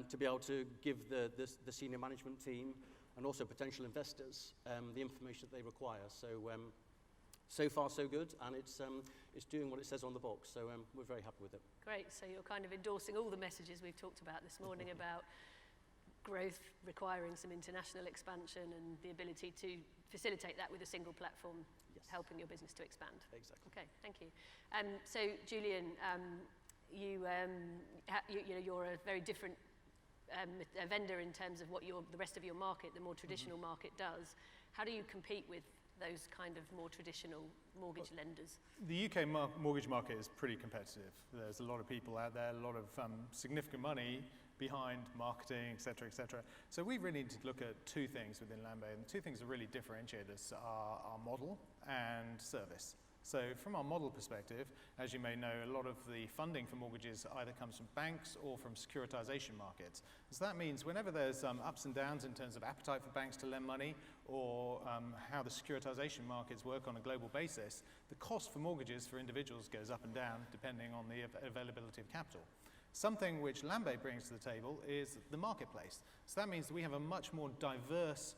Speaker 7: to be able to give the senior management team and also potential investors the information that they require. So, so far so good, and it's doing what it says on the box, so we're very happy with it.
Speaker 2: Great, so you're kind of endorsing all the messages we've talked about this morning about growth requiring some international expansion and the ability to facilitate that with a single platform, yes, helping your business to expand.
Speaker 7: Exactly.
Speaker 2: Okay, thank you. So Julian, you're a very different a vendor in terms of what the rest of your market, the more traditional market, does. How do you compete with those kind of more traditional mortgage lenders?
Speaker 8: The UK mortgage market is pretty competitive. There's a lot of people out there, a lot of significant money behind marketing, et cetera, et cetera. So we really need to look at two things within Landbay, and the two things that really differentiate us are our model and service. So from our model perspective, as you may know, a lot of the funding for mortgages either comes from banks or from securitization markets. So that means whenever there's ups and downs in terms of appetite for banks to lend money, or how the securitization markets work on a global basis, the cost for mortgages for individuals goes up and down depending on the availability of capital. Something which Landbay brings to the table is the marketplace. So that means that we have a much more diverse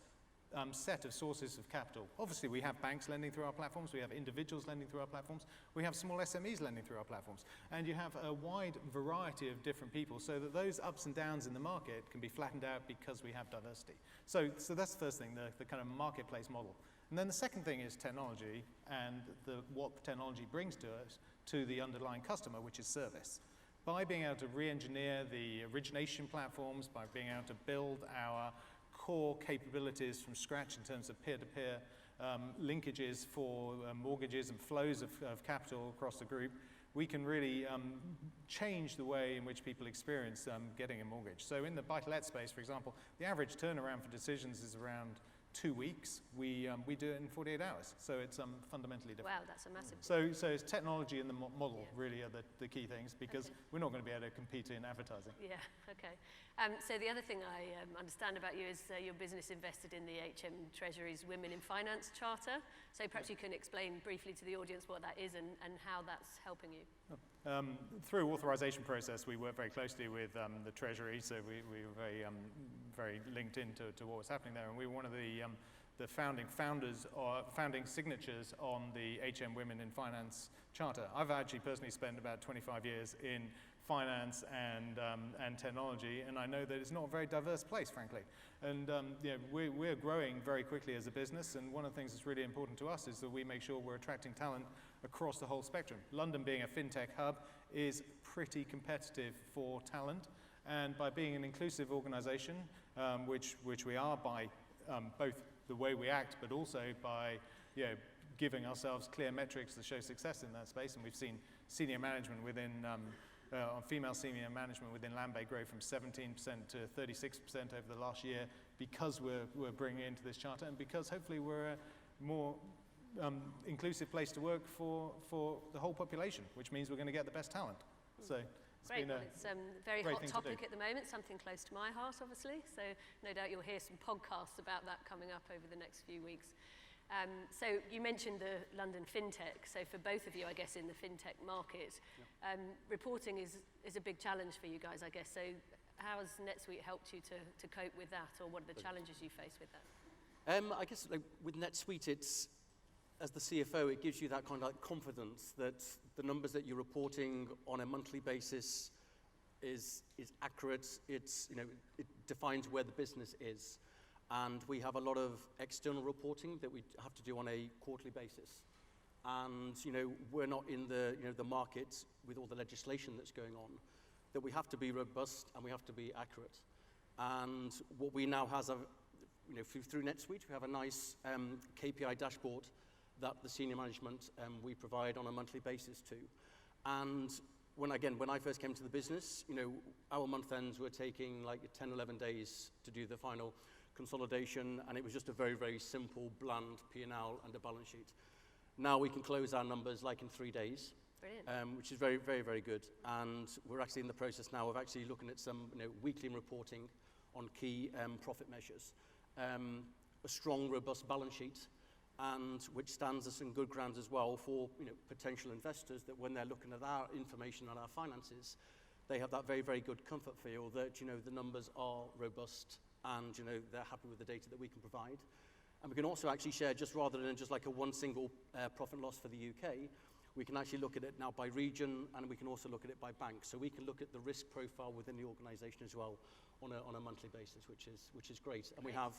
Speaker 8: set of sources of capital. Obviously, we have banks lending through our platforms, we have individuals lending through our platforms, we have small SMEs lending through our platforms, and you have a wide variety of different people, so that those ups and downs in the market can be flattened out because we have diversity. So that's the first thing, the kind of marketplace model. And then the second thing is technology, and what technology brings to us, to the underlying customer, which is service. By being able to re-engineer the origination platforms, by being able to build our core capabilities from scratch in terms of peer-to-peer linkages for mortgages and flows of capital across the group, we can really change the way in which people experience getting a mortgage. So in the buy-to-let space, for example, the average turnaround for decisions is around 2 weeks. We do it in 48 hours, so it's fundamentally different.
Speaker 2: Wow, that's a massive.
Speaker 8: So it's technology and the model really are the key things, because we're not going to be able to compete in advertising.
Speaker 2: Yeah, okay. So the other thing I understand about you is your business invested in the HM Treasury's Women in Finance Charter. So perhaps you can explain briefly to the audience what that is and how that's helping you.
Speaker 8: Through authorization process, we work very closely with the Treasury, so we were very linked into what was happening there, and we were one of the founding signatures on the HM Women in Finance Charter. I've actually personally spent about 25 years in finance and technology, and I know that it's not a very diverse place, frankly. And we're growing very quickly as a business, and one of the things that's really important to us is that we make sure we're attracting talent across the whole spectrum. London, being a fintech hub, is pretty competitive for talent, and by being an inclusive organization, which we are by both the way we act, but also by giving ourselves clear metrics that show success in that space, and we've seen senior management within female senior management within Landbay grow from 17% to 36% over the last year, because we're bringing it into this charter, and because hopefully we're a more inclusive place to work for the whole population, which means we're going to get the best talent. So it's
Speaker 2: Great.
Speaker 8: been a
Speaker 2: It's a very
Speaker 8: great
Speaker 2: hot
Speaker 8: thing to
Speaker 2: topic
Speaker 8: do.
Speaker 2: at the moment, something close to my heart, obviously. So no doubt you'll hear some podcasts about that coming up over the next few weeks. So you mentioned the London FinTech. So for both of you, I guess, in the FinTech market, reporting is a big challenge for you guys, I guess. So how has NetSuite helped you to cope with that, or what are the challenges you face with that?
Speaker 7: I guess with NetSuite, it's, as the CFO, it gives you that kind of like confidence that the numbers that you're reporting on a monthly basis is accurate. It's, it defines where the business is. And we have a lot of external reporting that we have to do on a quarterly basis. And, we're not in the market with all the legislation that's going on, that we have to be robust and we have to be accurate. And what we now have, through NetSuite, we have a nice KPI dashboard that the senior management we provide on a monthly basis to. And when I first came to the business, our month ends were taking like 10, 11 days to do the final consolidation, and it was just a very, very simple, bland P&L and a balance sheet. Now we can close our numbers like in 3 days.
Speaker 2: Brilliant.
Speaker 7: Which is very, very, very good. And we're actually in the process now of actually looking at some weekly reporting on key profit measures. A strong, robust balance sheet, and which stands us in good grounds as well for potential investors, that when they're looking at our information on our finances, they have that very, very good comfort feel that the numbers are robust, and they're happy with the data that we can provide. And we can also actually share, just rather than just like a one single profit and loss for the UK, we can actually look at it now by region, and we can also look at it by bank. So we can look at the risk profile within the organization as well on a monthly basis, which is great. And we have,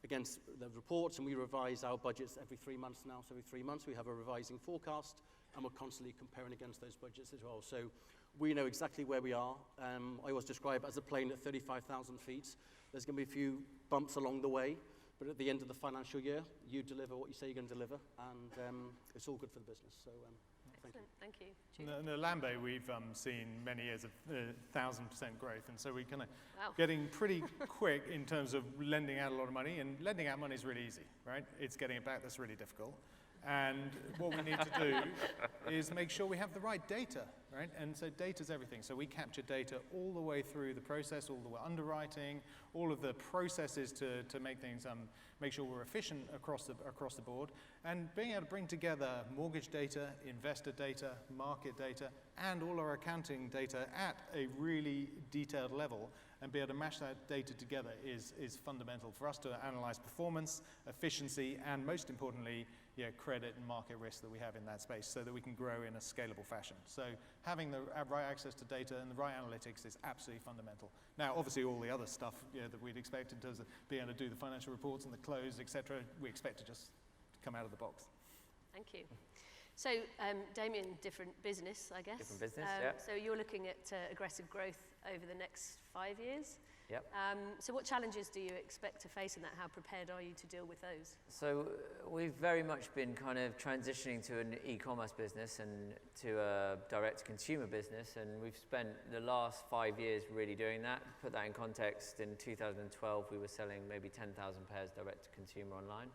Speaker 7: against the reports, and we revise our budgets every 3 months now. So every 3 months we have a revising forecast, and we're constantly comparing against those budgets as well. So we know exactly where we are. I always describe it as a plane at 35,000 feet. There's going to be a few bumps along the way, but at the end of the financial year, you deliver what you say you're going to deliver, and it's all good for the business. So
Speaker 2: Thank you. Julian?
Speaker 8: In Landbay, we've seen many years of 1,000% growth, and so we're kind of getting pretty quick in terms of lending out a lot of money, and lending out money is really easy, right? It's getting it back that's really difficult. And what we need to do is make sure we have the right data, right? And so data's everything. So we capture data all the way through the process, all the way underwriting, all of the processes to make things, make sure we're efficient across the board. And being able to bring together mortgage data, investor data, market data, and all our accounting data at a really detailed level, and be able to mash that data together is fundamental for us to analyze performance, efficiency, and most importantly, credit and market risk that we have in that space, so that we can grow in a scalable fashion. So having the right access to data and the right analytics is absolutely fundamental. Now, obviously, all the other stuff that we'd expect in terms of being able to do the financial reports and the close, etc., we expect to just come out of the box.
Speaker 2: Thank you. So, Damian, different business, I guess.
Speaker 9: Different business, yeah.
Speaker 2: So you're looking at aggressive growth over the next 5 years.
Speaker 9: Yep.
Speaker 2: So what challenges do you expect to face in that? How prepared are you to deal with those?
Speaker 9: So we've very much been kind of transitioning to an e-commerce business and to a direct-to-consumer business, and we've spent the last 5 years really doing that. To put that in context, in 2012 we were selling maybe 10,000 pairs direct-to-consumer online.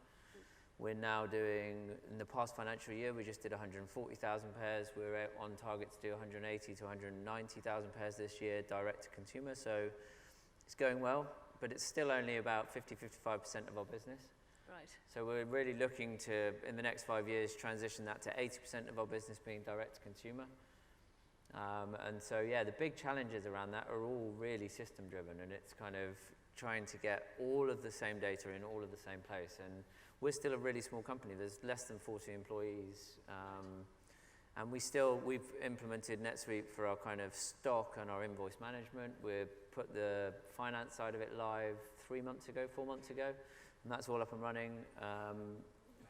Speaker 9: We're now doing, in the past financial year, we just did 140,000 pairs. We're on target to do 180 to 190,000 pairs this year direct-to-consumer. So it's going well, but it's still only about 50–55% of our business.
Speaker 2: Right.
Speaker 9: So we're really looking to, in the next 5 years, transition that to 80% of our business being direct to consumer. And so, yeah, the big challenges around that are all really system driven, and it's kind of trying to get all of the same data in all of the same place. And we're still a really small company. There's less than 40 employees. And we've implemented NetSuite for our kind of stock and our invoice management. We've put the finance side of it live 4 months ago, and that's all up and running.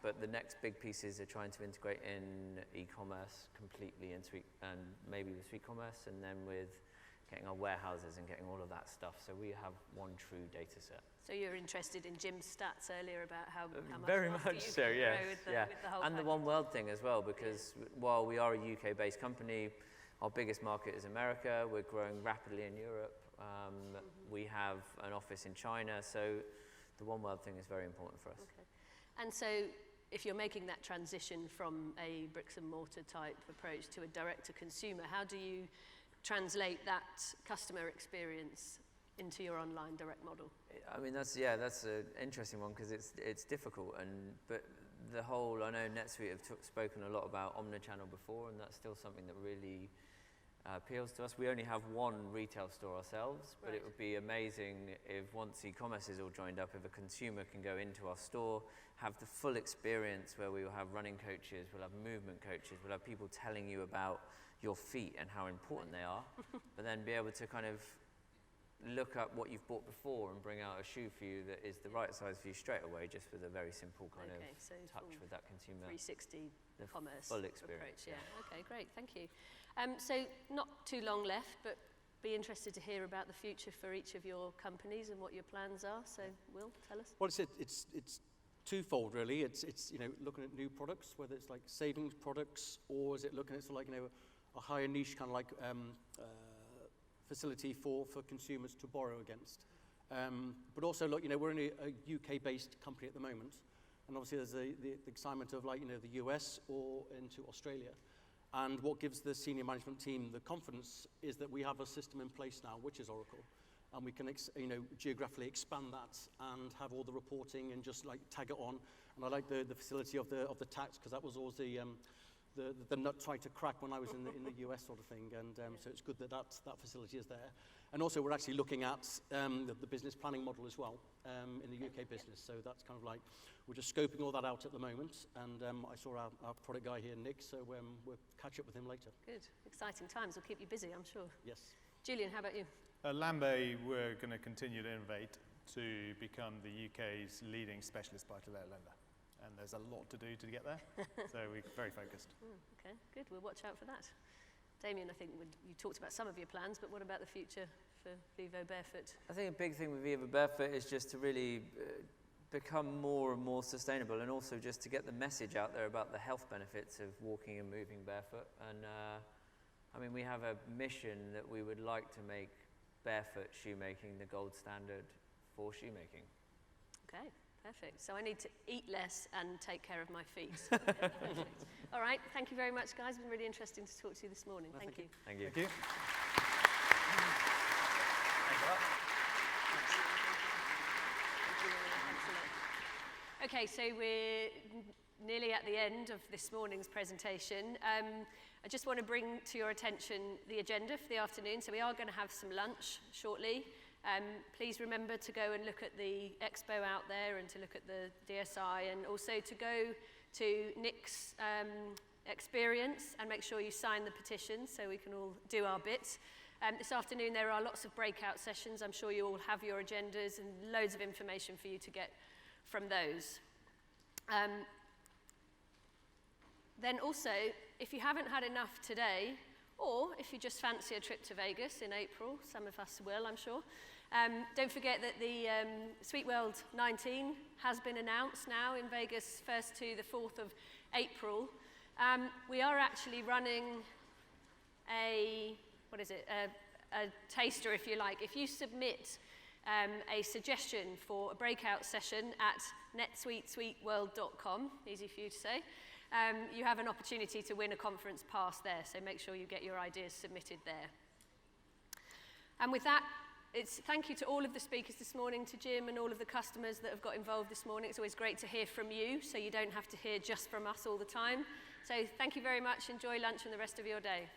Speaker 9: but the next big pieces are trying to integrate in e-commerce completely and maybe with SuiteCommerce, and then with getting our warehouses and getting all of that stuff. So we have one true data set.
Speaker 2: So you're interested in Jim's stats earlier about how much
Speaker 9: very
Speaker 2: faster
Speaker 9: much
Speaker 2: you
Speaker 9: so,
Speaker 2: can
Speaker 9: yes.
Speaker 2: grow with the,
Speaker 9: Yeah.
Speaker 2: with the whole
Speaker 9: And the
Speaker 2: package.
Speaker 9: One World thing as well, because while we are a UK-based company, our biggest market is America. We're growing rapidly in Europe. We have an office in China, so the One World thing is very important for us.
Speaker 2: Okay. And so if you're making that transition from a bricks and mortar type approach to a direct to consumer, how do you translate that customer experience into your online direct model?
Speaker 9: I mean, that's an interesting one, because it's difficult, but the whole, I know NetSuite have spoken a lot about omnichannel before, and that's still something that really appeals to us. We only have one retail store ourselves, but it would be amazing if once e-commerce is all joined up, if a consumer can go into our store, have the full experience where we will have running coaches, we'll have movement coaches, we'll have people telling you about your feet and how important they are, but then be able to kind of look up what you've bought before and bring out a shoe for you that is the right size for you straight away, just with a very simple kind of touch with that consumer.
Speaker 2: 360 commerce
Speaker 9: full experience.
Speaker 2: Approach, yeah. Okay, great, thank you. So not too long left, but be interested to hear about the future for each of your companies and what your plans are. So Will, tell us.
Speaker 7: Well, it's twofold really. It's looking at new products, whether it's like savings products, or is it looking at sort of like a higher niche kind of like facility for consumers to borrow against. But also, look, we're only a UK-based company at the moment, and obviously there's the excitement of the US or into Australia. And what gives the senior management team the confidence is that we have a system in place now, which is Oracle, and we can geographically expand that and have all the reporting and just tag it on. And I like the facility of the tax, because that was always the nut tried to crack when I was in the US sort of thing, and so it's good that that facility is there. And also we're actually looking at the business planning model as well in the UK business, so that's kind of we're just scoping all that out at the moment, and I saw our product guy here, Nick, so we'll catch up with him later.
Speaker 2: Good, exciting times, will keep you busy, I'm sure.
Speaker 7: Yes.
Speaker 2: Julian, how about you?
Speaker 8: Landbay, we're going to continue to innovate to become the UK's leading specialist buy-to-let lender. And there's a lot to do to get there, so we're very focused.
Speaker 2: Okay, good. We'll watch out for that. Damian, I think you talked about some of your plans, but what about the future for VIVOBAREFOOT?
Speaker 9: I think a big thing with VIVOBAREFOOT is just to really become more and more sustainable, and also just to get the message out there about the health benefits of walking and moving barefoot. And I mean, we have a mission that we would like to make barefoot shoemaking the gold standard for shoemaking.
Speaker 2: Okay. Perfect. So I need to eat less and take care of my feet. All right. Thank you very much, guys. It's been really interesting to talk to you this morning. Thank you.
Speaker 9: Thank you.
Speaker 8: Thank you.
Speaker 2: Okay, so we're nearly at the end of this morning's presentation. I just want to bring to your attention the agenda for the afternoon. So we are going to have some lunch shortly. Please remember to go and look at the expo out there, and to look at the DSI, and also to go to Nick's experience and make sure you sign the petition so we can all do our bit. This afternoon there are lots of breakout sessions. I'm sure you all have your agendas and loads of information for you to get from those. Then also, if you haven't had enough today, or if you just fancy a trip to Vegas in April, some of us will, I'm sure, don't forget that the SuiteWorld 19 has been announced now in Vegas, 1st to the 4th of April. We are actually running a taster, if you like. If you submit a suggestion for a breakout session at netsuitesuiteworld.com, easy for you to say, you have an opportunity to win a conference pass there, so make sure you get your ideas submitted there. And with that, thank you to all of the speakers this morning, to Jim and all of the customers that have got involved this morning. It's always great to hear from you, so you don't have to hear just from us all the time. So thank you very much. Enjoy lunch and the rest of your day.